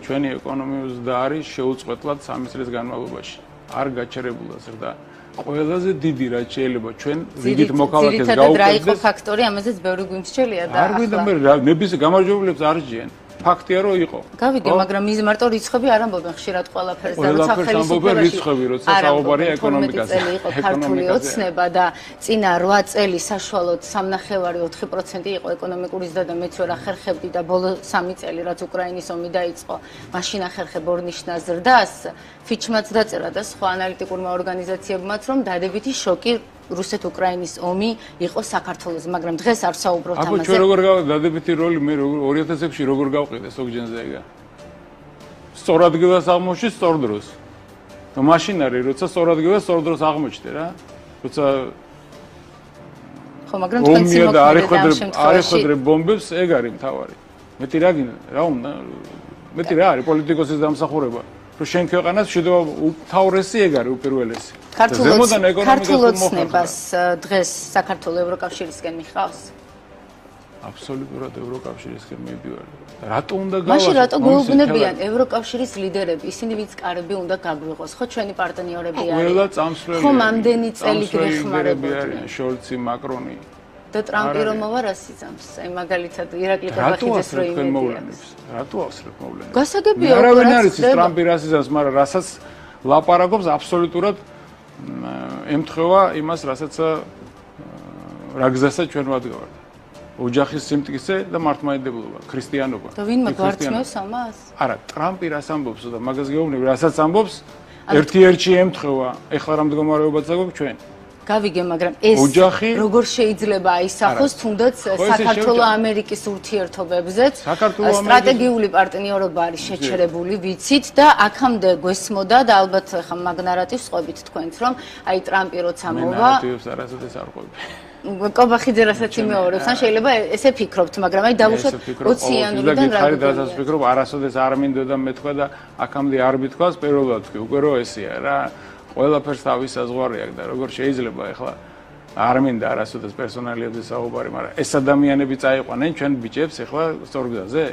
ჩვენი ეკონომიკური ზრდა არის შეუწყვეტლად 3 წლის განმავლობაში. არ გაჩერებულა ზრდა. ყველაზე დიდი რაც შეიძლება ჩვენ რიგით მოქალაქეს გაუქმდეს. ძირითადად რა იყო ფაქტორი, ამაზეც ბევრი გვიმსჯელია და არ გვინდა მე ნების გამარჯვებულებს არ ჯიან. ფაქტია რომ იყო. გავიგე, მაგრამ ის მარტო რიცხვები არ ამბობენ ხშირად ყველაფერს და როცა ხელისუფლებაში რიცხვები, როცა საუბარია ეკონომიკაზე. წელი იყო ქართული ოცნება და წინა 8 წელი საშუალოდ 3.4% იყო ეკონომიკური ზრდა და მეც ვერ ახერხებდი და ბოლო 3 წელი რაც უკრაინის ომი დაიწყო, მაშინ ახერხებ ორნიშნა ზრდას, ფიჩმაც დაწერა და სხვა ანალიტიკურმა ორგანიზაციებმაც რომ დადებითი შოკი რუსეთ-უკრაინის ომი იყო საქართველოს, მაგრამ დღეს არ საუბრობთ ამაზე. აბა ჩვენ როგორ დადებითი როლი მე 2006-ში როგორ გავყიდე სოგჯენზე ეგა. სწორ ადგილას აღმოჩნდი სწორ დროს. და მაშინ არის, როცა სწორ ადგილას სწორ დროს აღმოჩნდი რა. როცა ხო, მაგრამ თქვენ სიმოქმედე არიხვედრე ბომბებს ეგ არის მთავარი. მეტი რა გინდა, რა უნდა? მეტი რა არის პოლიტიკოსის დამსახურება? რომ შენ ქვეყანას შედევა თავრესი ეგ არის უპირველესი. ქართულოცნებას დღეს საქართველოს ევროკავშირისკენ მიხავს? აბსოლუტურად ევროკავშირისკენ მივდივარ. რატო უნდა გავა? მაშინ რატო გვეუბნებიან ევროკავშირის ლიდერები, ისინი ვინც კარები უნდა გაგვიღოს, ხო ჩვენი პარტნიორები არიან. ყველა წამსვლელი. ხომ ამდენი წელი გეხმარებოდნენ შოლცი, მაკრონი. და ტრამპი რომ მოვა რა სიძამს? აი მაგალითად ირაკლი ყაბახიძეს რო იმედიანებს. რატო ავსრებ მოვლენებს? გასაგებია რა ვინ არის ის ტრამპი რა სიძამს, მაგრამ რასაც ლაპარაკობს აბსოლუტურად ემთხვევა იმას, რასაც რა გზასაც ჩვენ ვადგავართ. ოჯახის სიმტკიცე და მართლმადიდებლობა, ქრისტიანობა. და ვინმე გვარცნობს ამას? არა, ტრამპი რას ამბობს და მაგას გეუბნები, რასაც ამბობს, ერთ-ერთი ემთხვევა. ეხლა რა მდგომარეობაც აგვაქვს ჩვენ? გავიგე, მაგრამ ეს როგორ შეიძლება აისახოს თუნდაც საქართველოს ამერიკის ურთიერთობებზეც სტრატეგიული პარტნიორობა არის შეჩერებული, ვიცით და აქამდე გვესმოდა და ალბათ ხა მაგ ნარატივს ყვებით თქვენც რომ აი ტრამპი როცა მოვა ნარატივს არასოდეს არ ყვები. ყაბახიძე რასაც იმეორებს, ან შეიძლება ესე ფიქრობთ, მაგრამ აი დავუშვათ 20 იანვრიდან რა გიქარი რასაც ფიქრობ, არასოდეს არ მინდოდა მეთქვა და აქამდე არ მithქვას, პირველად თქვი, უკვე რო ესეა რა. ყველაფერს თავის საზღვარი აქვს და როგორ შეიძლება ახლა არ მინდა არასოდეს პერსონალიებზე საუბარი, მაგრამ ეს ადამიანები წაიყვანენ ჩვენ ბიჭებს ახლა სწორ გზაზე?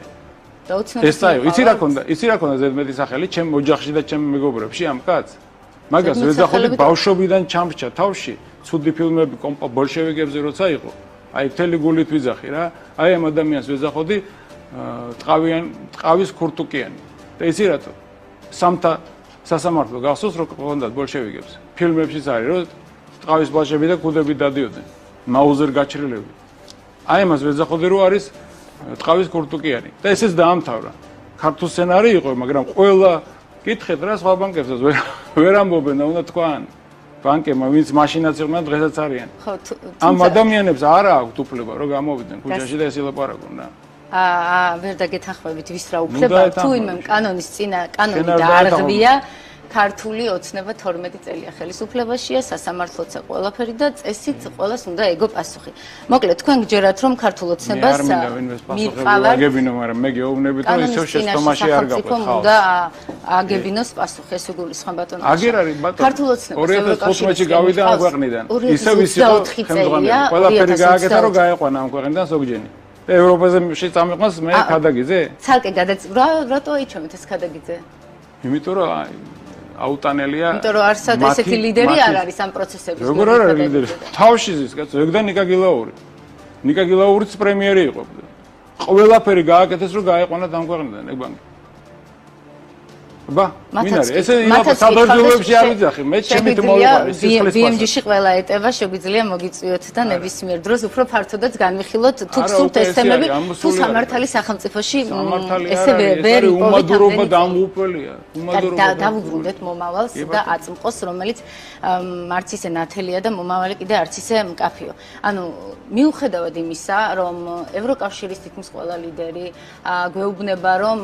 და უცნაური. ეს წაიყვანენ. იცი რა ქონდა ზედმეტი სახელი ჩემ ოჯახში და ჩემ მეგობრებში ამ კაცს? მაგას ვეძახოდი ბავშვობიდან ჩამრჩა თავში, ცუდი ფილმები ბოლშევიკებზე როცა იყო. აი მთელი გულით ვიძახი რა. აი ამ ადამიანს ვეძახოდი ტყავის ქურთუკიანი. და იცი რატო? სამთა სასამართლო გახსოვს რომ ყონდათ ბოლშევიკებს. ფილმებშიც არის რომ ტყავის ბავშვები და კუდები დადიოდნენ. მაუზერ გაჩრილები. აი ამას ვეძახოდი რომ არის ტყავის ქურთუკიანი. და ესეც დაამთავრა. ქართულ სცენარი იყო, მაგრამ ყველა კითხეთ რა სხვა ბანკებსაც ვერ ამბობენ და უნდა თქვან. ბანკებმა ვინც მაშინაც იყვნენ დღესაც არიან. ხო, ამ ადამიანებს არ აქვთ უფლება რომ გამოვიდნენ ქუჩაში და ეს ილაპარაკონ რა. ვერ დაგეთანხმებით ვის რა უფლება თუ იმ კანონის წინა კანონი დაარღვია ქართული ოცნება 12 წელია ხელისუფლებაშია სასამართლოცა ყველაფერი და წესით ყველას უნდა ეგო პასუხი. მოკლედ თქვენ გჯერათ რომ ქართულ ოცნებას მიყავარ აგებინო, მაგრამ მე გეუბნებით რომ ისევ შეცდომაში არ გაყვეთ ხალხს. უნდა აგებინოს პასუხი, ეს უგულისხმობ ბატონო. აგერ არის ბატონო. ქართულ ოცნებას 2015-ში გავიდა ამ ქვეყნიდან. ისევ ის იყო ხელმძღვანელი. ყველაფერი გააკეთა რომ გაეყვანა ამ ქვეყნიდან სოგჯენი. ევროპაზე შეწამიყვანს მე ქადაგიძე? ცალკე გადაწყვეტა რატო აიჩვენეთ ეს ქადაგიძე? იმიტომ რომ აუტანელია. იმიტომ რომ არსად ესეთი ლიდერი არ არის ამ პროცესების. როგორ არ არის ლიდერი? თავში ზის კაცო, ეგ და ნიკა გილაური. ნიკა გილაურიც პრემიერი იყო. ყველაფერი გააკეთეს რომ გაეყვანათ ამ ქვეყნიდან ეგ ბანკი. ბა, მინარი, ესე იმაყ საბრძოლოებში არ ვიძახი, მე ჩემით მოვიყარე სისხლის პასუხი. BMG-ში ყველა ეტევა შეგვიძლია მოგიწვიოთ და ნებისმიერ დროს უფრო ფართოდაც განვიხილოთ თუ გსურთ ეს თემები, თუ სამართალი სახელმწიფოში ესე ვერ იპოვეთ. უმადურობა დამღუპველია, უმადურობა. დავუბრუნდეთ მომავალს და აწმყოს, რომელიც არც ისე ნათელია და მომავალი კიდე არც ისე მკაფიო. ანუ მიუხედავად იმისა, რომ ევროკავშირის თითქმის ყველა ლიდერი გვეუბნება, რომ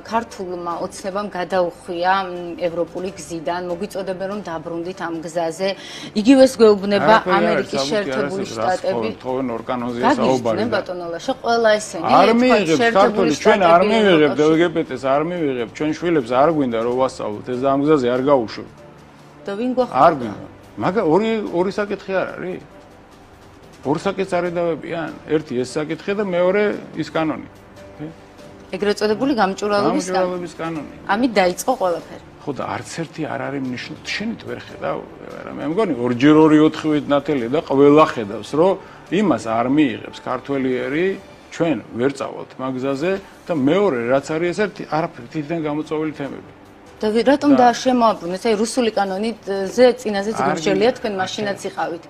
ქართულმა ოცნებამ უხვია ევროპული გზიდან, მოგვიწოდებენ რომ დაბრუნდით ამ გზაზე. იგივეს გვეუბნება ამერიკის შეერთებული შტატები. თხოვენ ორ კანონზეა საუბარი. ბატონოლაშა ყველა ესენი. არ მიიღებთ ქართული, ჩვენ არ მივიღებთ LGBT-ს, არ მივიღებთ, ჩვენ შვილებს არ გვინდა რომ ვასწავლოთ, ეს ამ გზაზე არ გაუშვებ. და ვინ გვახმარდა? არ გვინდა. მაგრამ ორი საკითხი არ არის? ორ საკითხს არ ედავებიან? ერთი ეს საკითხი და მეორე ის კანონი. ეგრეთ წოდებული გამჭვირვალობის კანონი. ამით დაიწყო ყველაფერი. ხო და არც ერთი არ არის მნიშვნელოვანი. შენით ვერ ხედავ, მე მგონი 2-2-4-ით ნათელი და ყველა ხედავს, რომ იმას არ მიიღებს ქართველიერი ჩვენ ვერ წავალთ მაგზაზე და მეორე რაც არის ეს არაფერი თითიდან გამოწვეული თემები. და რატომ დააშემოაბრუნეს? აი რუსული კანონიზე წინაზეც გურჯელია თქვენ მაშინაც იყავით.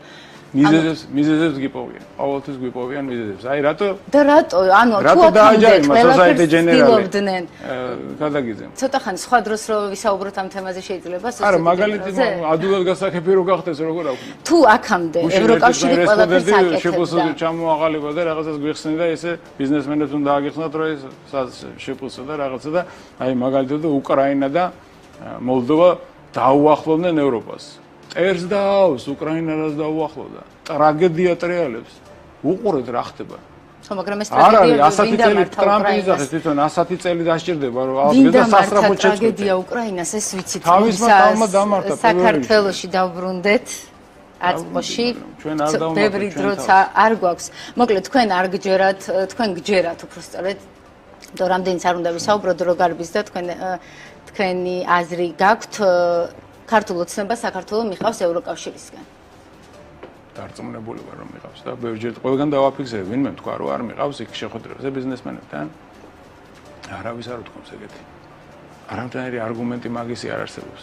მიზეზებს გიპოვიან. ყოველთვის გვიპოვიან მიზეზებს. აი რატო? და რატო? ანუ თუ აკამდე ყველაფერს ცდილობდნენ. გადაგიძემ. ცოტა ხანი სხვა დროს რო ვისაუბროთ ამ თემაზე შეიძლება არა, მაგალითად ადვილად გასაკეთე რო გახდეს როგორ აქვს. თუ აქამდე ევროკავშირი ყველაფერს აკეთებდა. შეფუსო ჩამოაყალიბა და რაღაცას გვიხსნიდა და ესე ბიზნესმენებს უნდა აგიხსნათ რომ ეს შეფუსო და რაღაცა და აი მაგალითად უკრაინა და მოლდოვა დაუახლოვდნენ ევროპას. წერს დაავს უკრაინას დაუახლოვდა. ტრაგედია ტრიალებს. უყურეთ რა ხდება. ხო, მაგრამ ეს ტრაგედია ასათი წელი ტრამპი იძახეს თვითონ 100 წელი დასჭირდება რომ აღდგეს სასწრაფოდ შეწყვეტა. ტრაგედია უკრაინას ეს ვიცით. თავისმა თავმა დამართა საქართველოში დავბრუნდეთ. აწმოში ჩვენ არ დავმართ. ბევრი დროც არ გვაქვს. მოკლედ თქვენ არ გჯერათ, თქვენ გჯერათ უფრო სწორედ. და რამდენიც არ უნდა ვისაუბროთ რო გარბის და თქვენი აზრი გაქვთ ქართულ ოცნებას საქართველოს მიყავს ევროკავშირისგან. დარწმუნებული ვარ რომ მიყავს და ბევრჯერ ყველგან დავაფიქსირე, ვინმე თქვა რომ არ მიყავს იქ შეხვედრებზე ბიზნესმენებთან. არავის არ უთქვამს ეგეთი. არამტენერი არგუმენტი მაგისი არ არსებობს.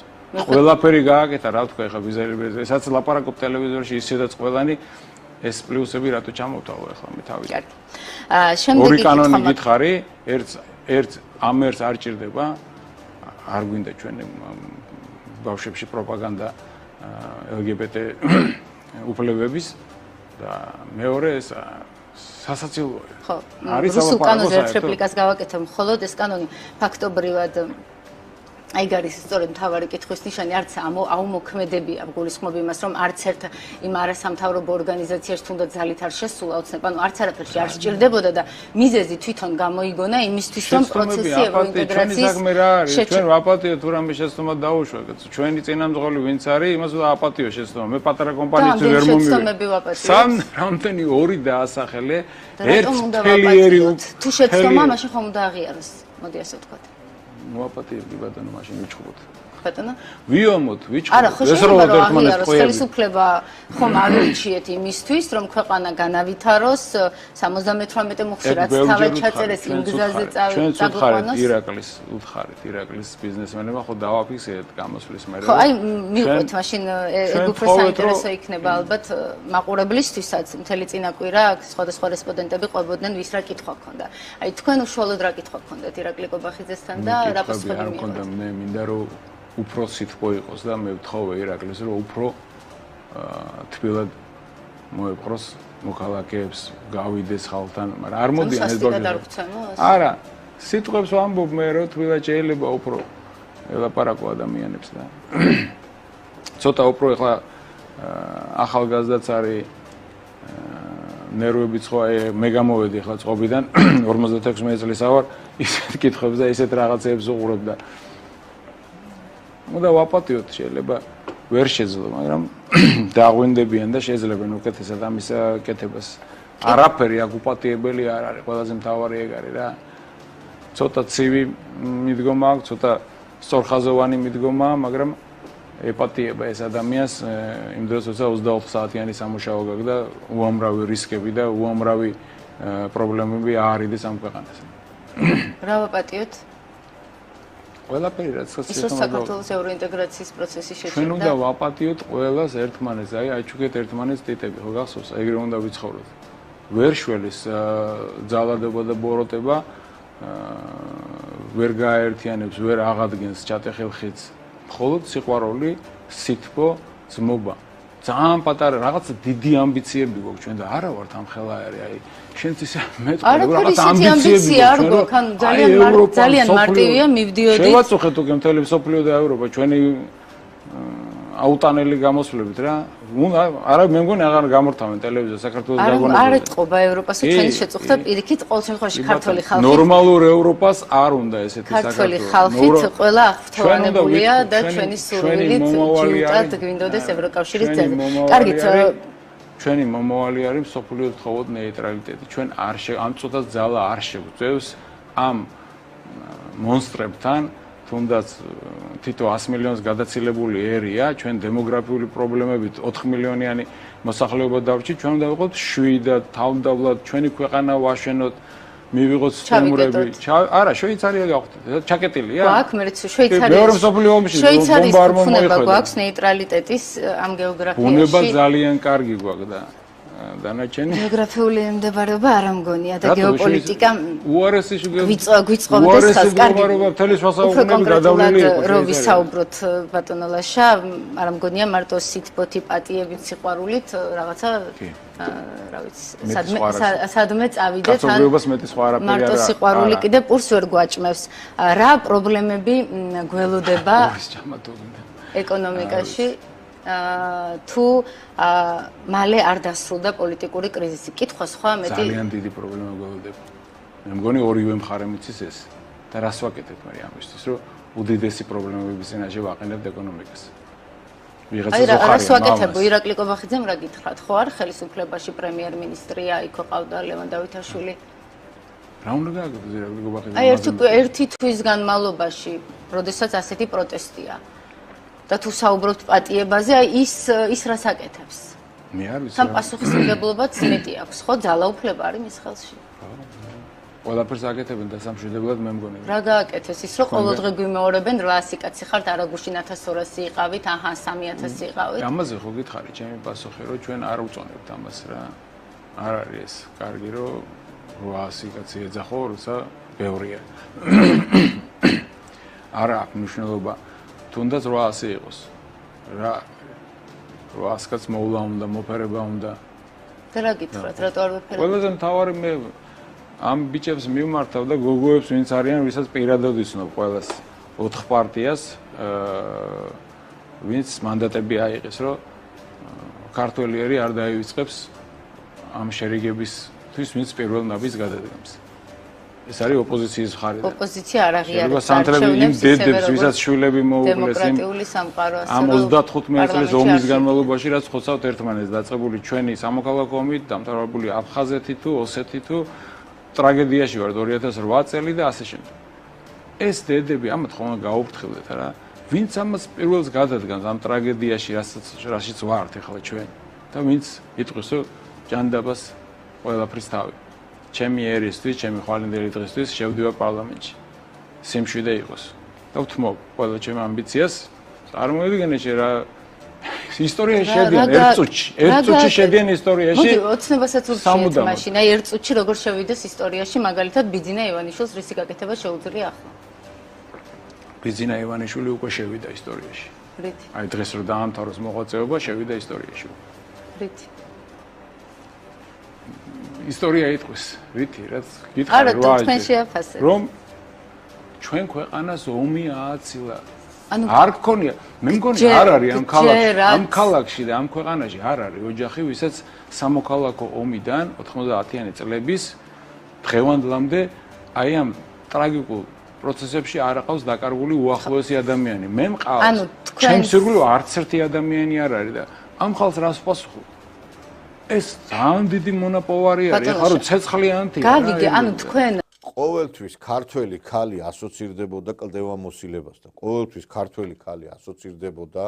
ყველაფერი გააკეთა, რა ვთქვა ეხლა ბიზნესებზე, ესაც ლაპარაკობ ტელევიზორში ისედაც ყველანი ეს პლუსები რატო ჩამოვთავო ეხლა მე თავი. შემდეგი ორი კანონი გითხარი, ერთ ამერს არ ჭირდება, არ გვინდა ჩვენ ბავშვებში პროპაგანდა LGBT უფლებების და მეორე ეს სასაცილოა. ხო, რუსულ კანონზე ერთ რეპლიკას გავაკეთე, მხოლოდ ეს კანონი ფაქტობრივად აი გარის სწორედ მთავარი კითხვის ნიშანი არც აუმოქმედებია გულისხმობ იმას რომ არც ერთ იმ არასამთავრობო ორგანიზაციაში თუნდაც ძალით არ შესულა ოცნება, ანუ არც არაფერში არ სჭირდებოდა და მიზეზი თვითონ გამოიგონა იმისთვის რომ პროცესი ევროინტეგრაციის ჩვენ ვაპატიოთ თუ რამე შეცდომა დაუშვათ. ჩვენი წინამძღოლი ვინც არის, იმას ვაპატიო შეცდომა. მე პატარა კომპანიისთვის ვერ მომივიდი. სამ რამდენი ორი დაასახელე, ერთ თელიერი თუ შეცდომა მაშინ ხომ უნდა აღიაროს. მოდი ასე ვთქვათ. მოაპატიებდი ბატონო მაშინ ვიჩხუბოთ. ბატონო? ვიომოთ, ვიჩხუბოთ. არა, ხო შეიძლება რომ აღიაროს ხელისუფლება ხომ არ უჩიეთ იმისთვის, რომ ქვეყანა განავითაროს 78 მუხლი რაც თავად ჩაწერეს იმ გზაზე წაგვიყვანოს. ჩვენ უთხარით ირაკლის ბიზნესმენებმა ხო დავაფიქსირეთ გამოსვლის მერე. ხო, აი მივყვეთ მაშინ ეგ უფრო საინტერესო იქნება ალბათ მაყურებლისთვისაც მთელი წინაკვირა სხვადასხვა რესპონდენტები ყვებოდნენ ვის რა კითხვა ჰქონდა. აი თქვენ უშუალოდ რა კითხვა ჰქონდათ ირაკლი კობახიძესთან და რა პასუხები მიიღოთ? მე მინდა რომ უფრო სითბო იყოს და მე ვთხოვე ირაკლის რომ უფრო თბილად მოეპყროს მოქალაქეებს გავიდეს ხალხთან, მაგრამ არ მოდიან ეს ბოლოს. არა, სიტყვებს ვამბობ მე რომ თბილად შეიძლება უფრო ელაპარაკო ადამიანებს და ცოტა უფრო ეხლა ახალგაზრდაც არის ნერვებიც ხო მე გამოვედი ახლა წყობიდან 56 წელს ავარ ისეთ კითხვებს და ისეთ რაღაცებს უყურებ და უნდა ვაპატიოთ შეიძლება ვერ შეძლო მაგრამ დაგვინდებიან და შეძლებენ უკეთესად ამის კეთებას არაფერი აქ უპატიებელი არ არის ყველაზე მთავარი ეგ არის რა ცოტა ცივი მიდგომა აქვს ცოტა სწორხაზოვანი მიდგომა მაგრამ ეპატიება ეს ადამიანს იმ დროს როცა 24 საათიანი სამუშაო გაქვს და უამრავი რისკები და უამრავი პრობლემები აარიდეს ამ ქვეყანას. რა ვაპატიოთ? ყველაფერი რაც საქართველოს ევროინტეგრაციის პროცესი შეჭრდა. ჩვენ უნდა ვაპატიოთ ყველას ერთმანეთს, აი აჩუქეთ ერთმანეთს ტიტები, ხო გახსოვს? ეგრე უნდა ვიცხოვროთ. ვერ შველის ძალადობა და ბოროტება ვერ გააერთიანებს, ვერ აღადგენს ჩატეხილხიც. მხოლოდ სიყვარული, სითბო, ძმობა. ძალიან პატარა რაღაცა დიდი ამბიციები გვაქვს ჩვენ და არა ვართ ამ ხელაერი, აი შენც ისე მეტყვი რაღაცა ამბიციები არ გვაქვს, ანუ ძალიან მარტივია მივდიოდით. შევაწუხეთ უკვე მთელი მსოფლიო და ევროპა ჩვენი აუტანელი გამოსვლებით რა. არა მე მგონი აღარ გამორთავენ ტელევიზორს საქართველოს დაგონებულებით. არ ეთყობა ევროპას ჩვენი შეწუხდა პირიქით ყოველ შემთხვევაში ქართველი ხალხი. ნორმალურ ევროპას არ უნდა ესეთი საქართველოს. ქართველი ხალხით ყველა აღფრთოვანებულია და ჩვენი სურვილით ჯიუტად გვინდოდეს ევროკავშირის წევრი. კარგით ჩვენი მომავალი არის მსოფლიო თხოვოთ ნეიტრალიტეტი. ჩვენ ამ წუთას ძალა არ შეგვწევს ამ მონსტრებთან თუნდაც თითო 100 მილიონს გადაცილებული ერია, ჩვენ დემოგრაფიული პრობლემებით 4 მილიონიანი მოსახლეობა დავრჩით, ჩვენ უნდა ვიყოთ 7 და თავდავლად ჩვენი ქვეყანა ვაშენოთ, მივიღოთ სტიმულები. არა, შვეიცარია გავხდეთ. ჩაკეტილია? გვაქვს, მე შვეიცარიაში. მეორე მსოფლიო ომში ბომბა არ მომოიხადა. გვაქვს ნეიტრალიტეტის ამ გეოგრაფიაში. ბუნება ძალიან კარგი გვაქვს და დანარჩენი გეოგრაფიული მიმდებარეობა არ ამგონია და გეოპოლიტიკა უარესის გვიწყობდეს ხალხს კარგი. უფრო კონკრეტულად რო ვისაუბროთ ბატონო ლაშა, არ ამგონია მარტო სიტბოთი პატიებით სიყვარულით რაღაცა რა ვიცი სადმე წავიდეთ კაცობრიობას მეტი სხვა არაფერი არა. მარტო სიყვარული კიდე პურს ვერ გვაჭმევს. რა პრობლემები გველოდება ეკონომიკაში თუ მალე არ დასრულდა პოლიტიკური კრიზისი. კითხვა სხვა მეტი ძალიან დიდი პრობლემა გველოდება. მე მგონი ორივე მხარე მიცის ეს და რას ვაკეთებ მე ამისთვის, რომ უდიდესი პრობლემების წინაშე ვაყენებთ ეკონომიკას. აი რას ვაკეთებ? ირაკლი კობახიძემ რა გითხრათ? ხო არ ხელისუფლებაში პრემიერ-მინისტრია, იქ ყავდა ლევან დავითაშვილი. რა უნდა გააკეთოს ირაკლი კობახიძემ? აი ერთი თვის განმავლობაში, როდესაც ასეთი პროტესტია და თუ საუბრობთ პატიებაზე, აი ის რას აკეთებს? მე არ ვიცი. სამ პასუხისმგებლობაც მეტი აქვს, ხო? ძალაუფლება არის მის ხელში. ყველაფერს აკეთებენ და სამშვიდებლად მე მგონი. რა გააკეთეს ის, რომ ყოველდღე გვიმეორებენ 800 კაცი ხართ, არა გუშინ 1200 იყავით, აჰა 3000 იყავით. ამაზე ხო გითხარი, ჩემი პასუხი, რომ ჩვენ არ უწონებთ ამას რა. არ არის ეს კარგი, რომ 800 კაცი ეძახო, როცა ბევრია. არა აქვს მნიშვნელობა. თუნდაც 800 იყოს. რა 800 კაც მოვლა უნდა, მოფერება უნდა. და რა გითხრათ, რატო არ ვეფერებ? ყველაზე მთავარი მე ამ ბიჭებს მივმართავ და გოგოებს ვინც არიან, ვისაც პირადად ვიცნობ ყველას 4 პარტიას, ვინც მანდატები აიღეს, რომ ქართველიერი არ დაივიწყებს ამ შერიგებისთვის, ვინც პირველ ნაბიჯს გადადგამს. ეს არის ოპოზიციის მხარე. ოპოზიცია არ აღიარებს არჩევნებს, დედებს, ვისაც შვილები მოუკლეს იმ დემოკრატიული სამყარო ასე ამ 35 წლის ომის განმავლობაში, რაც ხოცავთ ერთმანეთს, დაწყებული ჩვენი სამოქალაქო ომით, დამთავრებული აფხაზეთი თუ ოსეთი თუ ტრაგედიაში ვართ 2008 წელი და ასე შემდეგ. ეს დედები ამათ ხომ გაუფრთხილდეთ რა. ვინც ამას პირველს გადადგამს ამ ტრაგედიაში, რაშიც ვართ ახლა ჩვენ და ვინც იტყვის, რომ ჯანდაბას ყველაფრის თავი. ჩემი ერისთვის, ჩემი ხვალინდელი დღისთვის შევდივარ პარლამენტში. სიმშვიდე იყოს. და ვთმობ ყველა ჩემ ამბიციას. წარმოედგინე რა ისტორიაში შედიან ერთ წუთში შედიან ისტორიაში. მოდი ოცნებასაც ურჩიეთ მაშინ. აი ერთ წუთში როგორ შევიდეს ისტორიაში, მაგალითად ბიძინა ივანიშვილს რისი გაკეთება შეუძლია ახლა. ბიძინა ივანიშვილი უკვე შევიდა ისტორიაში. რითი? აი დღეს რომ დაამთავროს მოღვაწეობა, შევიდა ისტორიაში. რითი? ისტორია იტყვის, რითი, რაც გითხარი რა არის. რომ ჩვენ ქვეყანას ომი ააცილა. არ გქონია, მე მგონი არ არის ამ ქალაქში და ამ ქვეყანაში არ არის ოჯახი, ვისაც სამოქალაქო ომიდან 90-იანი წლების დღევანდლამდე აი ამ ტრაგიკულ პროცესებში არ აყავს დაკარგული უახლოესი ადამიანი. მე მყავს. ჩემს ირგვლივ არც ერთი ადამიანი არ არის და ამ ხალხს რას პასუხობ? ეს ძალიან დიდი მონაპოვარი არის, ხა რომ ცეცხლიანთია. გავიგე, ანუ თქვენ ყოველთვის ქართველი ქალი ასოცირდებოდა კლდევამოსილებასთან. ყოველთვის ქართველი ქალი ასოცირდებოდა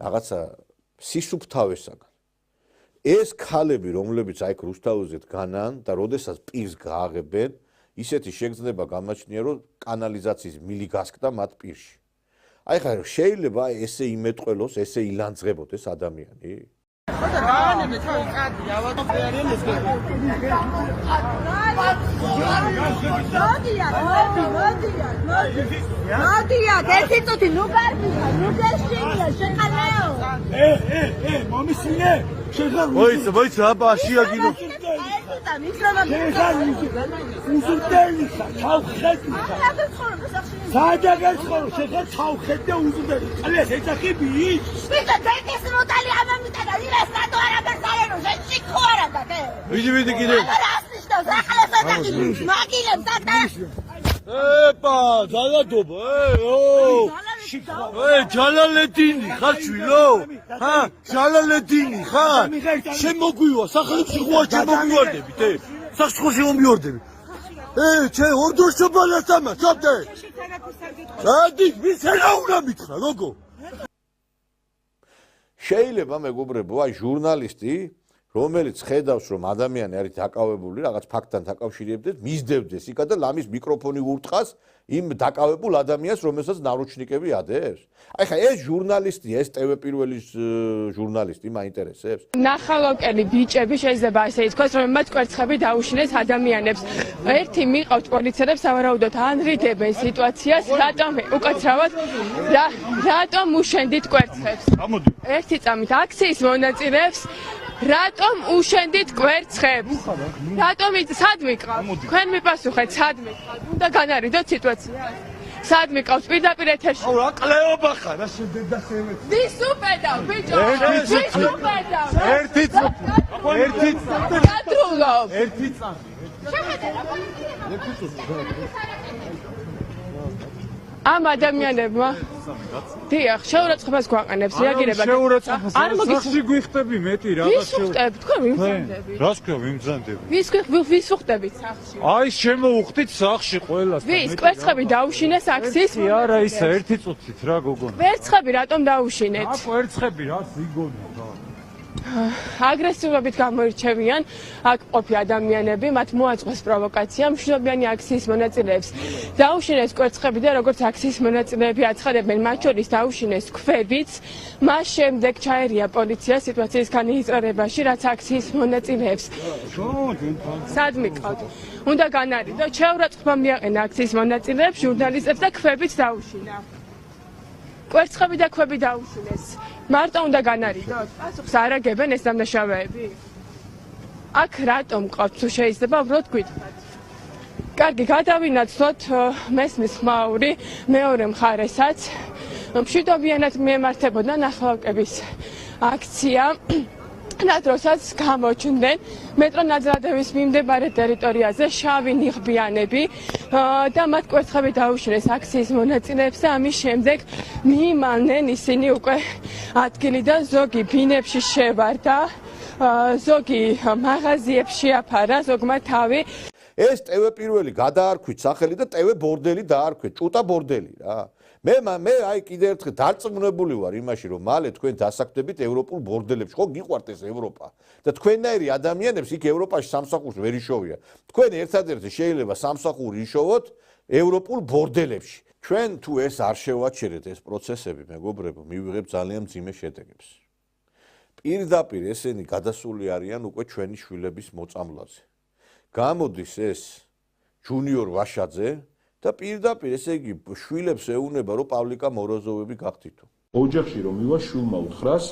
რაღაცა სისუფთავესაგან. ეს ქალები, რომლებიც აი რუსთავზე დგანან და როდესაც პირს გააღებენ, ისეთი შეგრძნება გამაჩნია, რომ კანალიზაციის მილი გასკდა მათ პირში. აი ხა შეიძლება ესე იმეტყველოს, ესე ილანძღებოდეს ადამიანი? Voice, აბა შეაგინო. ვიდი კიდე. ეპა, ძალადობა, ჯალალედინი ხარ შვილო? ჰა, ჯალალედინი ხარ? შემოგვივა, სახლებში ხوار შემოგვივარდებით, სახში ხო შემომიორდები. ჩემ ორდუშობალასამა, ჩობდე. ადი, ვის ენა უნდა მითხრა, როგორ? შეიძლება მეგობრებო, აი ჟურნალისტი, რომელიც ხედავს, რომ ადამიანი არის დაკავებული რაღაც ფაქტთან დაკავშირებდეს, მისდევდეს იქა და ლამის მიკროფონი ურტყას იმ დაკავებულ ადამიანს, რომელსაც ნარუჩნიკები ადევს. აი ხა ეს ჟურნალისტია, ეს TV პირველის ჟურნალისტი მაინტერესებს. ნახალოკელი ბიჭები შეიძლება ასე ითქვას, რომ მათ კვერცხები დაუშინეს ადამიანებს. ერთი მიყავთ პოლიციელებს, სავარაუდოდ ანრიდებენ სიტუაციას, რატომ უკაცრავად რატომ უშენდით კვერცხებს? ერთი წამით აქციის მონაწილეებს რატომ უშენდით კვერცხებს? რატომ სად მიყავთ? თქვენ მიპასუხეთ, სად მიყავთ? უნდა განარიდოთ სიტუაცია. სად მიყავთ პირდაპირ ეთერში? რა კლეობა ხარ, რა შედედახევეთ. ვის უპედავ, ბიჭო? ვის უპედავ? ერთი კადრულობ. ერთი წამი. ამ ადამიანებმა დიახ, შეურაცხყოფას გვაყენებს, რეაგირება. არ მოგიხსენებთ გვიხტები მეტი რაღაც. ვის უხტებ? თქვენ ვიმძანდებით. რას ქვია ვიმძანდებით? ვის უხტებით სახში? აი შემოუხტით სახში ყველას. ვის კვერცხები დაუშინეს აქციის? არა ისა ერთი წუთით რა გოგონა. კვერცხები რატომ დაუშინეთ? რა კვერცხები რა ზიგონი რა. აგრესიულობით გამოირჩევიან აქ ყოფი ადამიანები, მათ მოაწყვეს პროვოკაცია, მშვიდობიანი აქციის მონაწილეებს დაუშინეს კვერცხები და როგორც აქციის მონაწილეები აცხადებენ, მათ შორის დაუშინეს ქვებიც, მას შემდეგ ჩაერია პოლიცია სიტუაციის განისწორებაში, რაც აქციის მონაწილეებს. სად მიყავთ? უნდა განარიდოთ, შეურაცხყოფა მიაყენა აქციის მონაწილეებს, ჟურნალისტებს და ქვებიც დაუშინა. კვერცხები და ქვები დაუშინეს. მარტო უნდა განარიდოთ? პასუხს არ აგებენ ეს დამნაშავეები? აქ რატომ ყავთ თუ შეიძლება უბრალოდ გვითხრათ? კარგი, გადავინაცვლოთ მესმის ხმაური მეორე მხარესაც. მშვიდობიანად მიემართებოდა ნახალოკების აქცია. და დროსაც გამოჩნდნენ მეტრო ნაძრადების მიმდებარე ტერიტორიაზე შავი ნიღბიანები და მათ კვერცხები დაუშინეს აქციის მონაწილეებს და ამის შემდეგ მიიმალნენ ისინი უკვე ადგილიდან, ზოგი ბინებში შევარდა, ზოგი მაღაზიებს შეაფარა, ზოგმა თავი. ეს TV პირველი გადაარქვით სახელი და TV ბორდელი დაარქვით, ჭუტა ბორდელი რა. მე აი კიდე ერთხელ დარწმუნებული ვარ იმაში, რომ მალე თქვენ დასაქმდებით ევროპულ ბორდელებში, ხო გიყვართ ეს ევროპა და თქვენნაირი ადამიანებს იქ ევროპაში სამსახურს ვერ იშოვია. თქვენ ერთადერთი შეიძლება სამსახური იშოვოთ ევროპულ ბორდელებში. ჩვენ თუ ეს არ შევაჩერეთ ეს პროცესები, მეგობრებო, მივიღებთ ძალიან მძიმე შედეგებს. პირდაპირ ესენი გადასული არიან უკვე ჩვენი შვილების მოწამვლაზე. გამოდის ეს ჯუნიორ ვაშაძე და პირდაპირ ესე იგი შვილებს ეუნება რომ პავლიკა მოროზოვები გახდითო. ოჯახში რომ მივა შვილმა უთხრას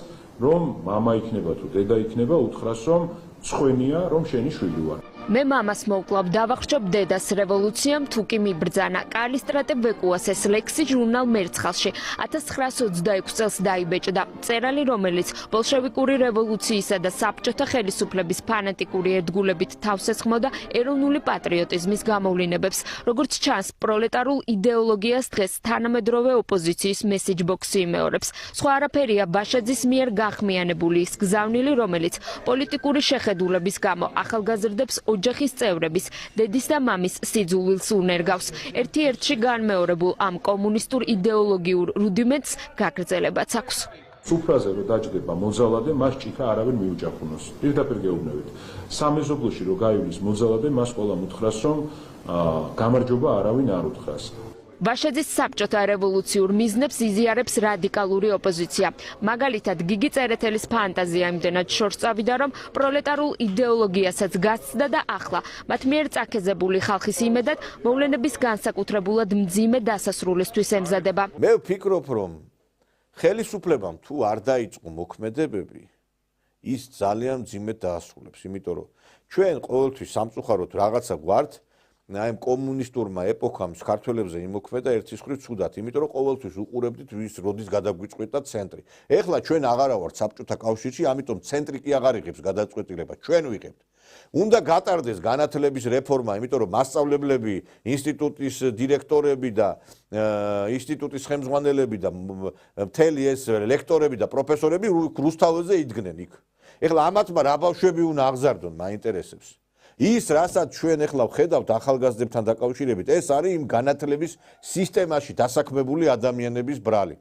რომ მამა იქნება თუ დედა იქნება უთხრას რომ ცხენია რომ შენი შვილი ვარ. მე მამას მოვკლავ დავახშობ დედას რევოლუციამ თუ კი მიბრძანა კალისტრატე ვეკუას ეს ლექსი ჟურნალ მერცხალში 1926 წელს დაიბეჭდა წერალი რომელიც ბოლშევიკური რევოლუციისა და საბჭოთა ხელისუფლების ფანატიკური ერთგულებით თავს ესხმოდა ეროვნული პატრიოტიზმის გამოვლინებებს როგორც ჩანს პროლეტარულ იდეოლოგიას დღეს თანამედროვე ოპოზიციის მესეჯ ბოქსი იმეორებს სხვა არაფერია ვაშაძის მიერ გახმიანებული ის გზავნილი რომელიც პოლიტიკური შეხედულების გამო ახალგაზრდებს ოჯახის წევრების, დედის და მამის სიძულვილს უნერგავს. ერთ-ერთში განმეორებულ ამ კომუნისტურ იდეოლოგიურ რუდიმენტს გაგრძელებაც აქვს. სუფრაზე რომ დაჯდება მოძალადე, მას ჭიქა არავინ მიუჯახუნოს. პირდაპირ გეუბნებით. სამეზობლოში რომ გაივლის მოძალადე, მას ყველამ უთხრას რომ გამარჯობა არავინ არ უთხრას. ვაშაძის საბჭოთა რევოლუციურ მიზნებს იზიარებს რადიკალური ოპოზიცია. მაგალითად, გიგი წერეთელის ფანტაზია იმდენად შორს წავიდა, რომ პროლეტარულ იდეოლოგიასაც გასცდა და ახლა მათ მიერ წაქეზებული ხალხის იმედად მოვლენების განსაკუთრებულად მძიმე დასასრულისთვის ემზადება. მე ვფიქრობ, რომ ხელისუფლებამ თუ არ დაიწყო მოქმედებები, ის ძალიან მძიმედ დაასრულებს, იმიტომ რომ ჩვენ ყოველთვის სამწუხაროდ რაღაცა გვართ აი კომუნისტურმა ეპოქამ საქართველებზე იმოქმედა ერთის მხრივ ცუდად, იმიტომ რომ ყოველთვის უყურებდით ვის როდის გადაგვიწყვეტა ცენტრი. ეხლა ჩვენ აღარა ვართ საბჭოთა კავშირში, ამიტომ ცენტრი კი აღარ იღებს გადაწყვეტილება, ჩვენ ვიღებთ. უნდა გატარდეს განათლების რეფორმა, იმიტომ რომ მასწავლებლები, ინსტიტუტის დირექტორები და ინსტიტუტის ხელმძღვანელები და მთელი ეს ლექტორები და პროფესორები რუსთაველზე იდგნენ იქ. ეხლა ამათმა რა ბავშვები უნდა აღზარდონ, მაინტერესებს. ის რასაც ჩვენ ახლა ვხედავთ ახალგაზრდებთან დაკავშირებით, ეს არის იმ განათლების სისტემაში დასაქმებული ადამიანების ბრალი.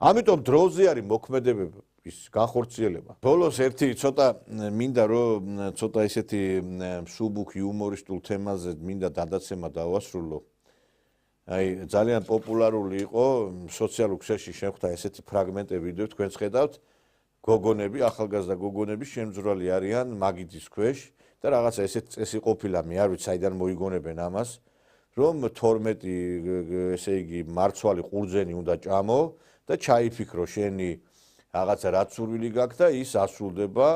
ამიტომ დროზე არის მოქმედებების განხორციელება. ბოლოს ერთი ცოტა მინდა რომ ცოტა ესეთი მსუბუქ იუმორისტულ თემაზე მინდა გადაცემა დავასრულო. აი ძალიან პოპულარული იყო სოციალურ ქსელში შეხვდა ესეთი ფრაგმენტები ვიდეო თქვენს ხედავთ გოგონები, ახალგაზრდა გოგონები შემძვრალი არიან მაგიდის ქვეშ და რაღაცა ესეთი წესი ყოფილა, მე არ ვიცი საიდან მოიგონებენ ამას, რომ 12 ესე იგი მარცვალი ყურძენი უნდა ჭამო და ჩაიფიქრო შენი რაღაცა რაც სურვილი გაქვს და ის ასრულდება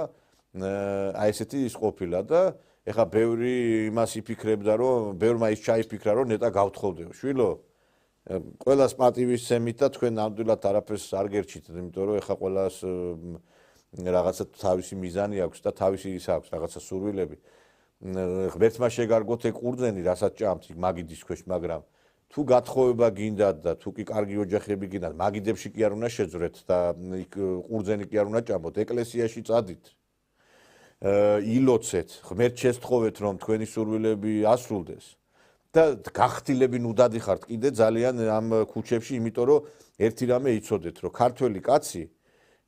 აი ესეთი ის ყოფილა და ეხა ბევრი იმას იფიქრებდა რომ ბევრმა ის ჩაიფიქრა რომ ნეტა გავთხოვდეო შვილო ყველას პატივისცემით და თქვენ ნამდვილად არაფერს არ გერჩით იმიტომ რომ ეხა ყველას რაღაცა თავისი მიზანი აქვს და თავისი ის აქვს რაღაცა სურვილები ღმერთმა შეგარგოთ ეგ ყურძენი რასაც ჭამთ მაგიდის ქვეშ მაგრამ თუ გათხოვება გინდათ და თუ კი კარგი ოჯახები გინდათ მაგიდებში კი არ უნდა შეძვრეთ და ყურძენი კი არ უნდა ჭამოთ ეკლესიაში წადით ილოცეთ ღმერთს შესთხოვეთ რომ თქვენი სურვილები ასრულდეს და გახtildeები ნუდადი ხართ კიდე ძალიან ამ ქუჩებში იმიტომ რომ ერთი რამე იცოდეთ რომ ქართველი კაცი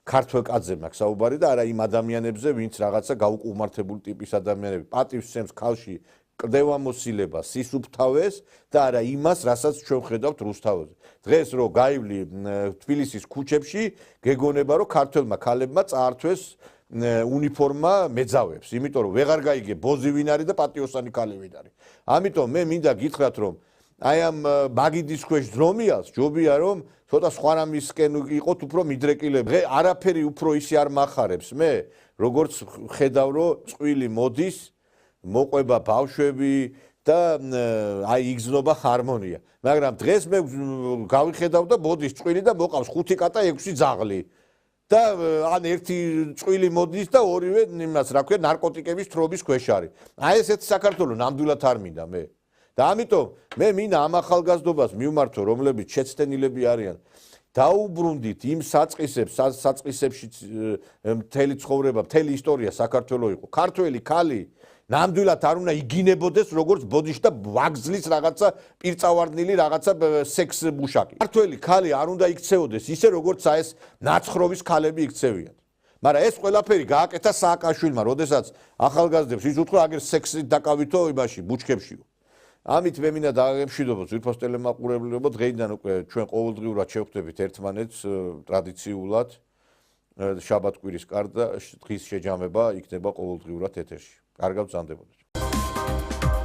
ქართველ კაცზე მაქვს საუბარი და არა იმ ადამიანებზე ვინც რაღაცა გაუკუმართებული ტიპის ადამიანები პატივს სცემს ქალში კრდევამოსილება სისუფთავეს და არა იმას რასაც ჩვენ ხედავთ რუსთავაზე დღეს რო გაივლი თბილისის ქუჩებში გეგონება რომ ქართველმა ქალებმა წაართვეს უნიფორმა მეძავებს იმიტომ რომ ვეღარ გაიგე ბოზი ვინ არის და პატიოსანი ქალი ვინ არის ამიტომ მე მინდა გითხრათ რომ აი ამ მაგიდის ქვეშ ძრომიალს ჯობია რომ ცოტა სხვა რამისკენ იყოთ უფრო მიდრეკილები არაფერი უფრო ისე არ მახარებს მე როგორც ხედავ რომ წვილი მოდის მოყვება ბავშვები და აი იგზნობა ჰარმონია მაგრამ დღეს მე გავიხედავ და მოდის წვილი და მოყავს 5 კატა 6 ძაღლი და ან ერთი წვილი მოდის და ორივე იმას რა ქვია ნარკოტიკების თრობის ქვეშ არის აი ესეთ საქართველოს ნამდვილად არ მინდა მე და ამიტომ მე მინდა ამ ახალგაზრდობას მივმართო რომლებიც შეცდენილები არიან დაუბრუნდით იმ საწყისებში მთელი ცხოვრება მთელი ისტორია საქართველოს იყო ქართველი ქალი ნამდვილად არ უნდა იგინებოდეს როგორც ბოდიში და ვაგზლის რაღაცა პირწავარდნილი რაღაცა სექს მუშაკი. ქართველი ქალი არ უნდა იქცეოდეს ისე როგორც აი ეს ნაცხროვის ქალები იქცევიან. მაგრამ ეს ყველაფერი გააკეთა სააკაშვილმა, როდესაც ახალგაზრდებს ის უთხრა აგერ სექსით დაკავითო იმაში ბუჩქებშიო. ამით მე მინდა დაგემშვიდობო ძვირფას ტელემაყურებლებო დღეიდან უკვე ჩვენ ყოველდღიურად შევხვდებით ერთმანეთს ტრადიციულად შაბათ-კვირის კარდა დღის შეჯამება იქნება ყოველდღიურად ეთერში. კარგად ვზანდებოდეთ.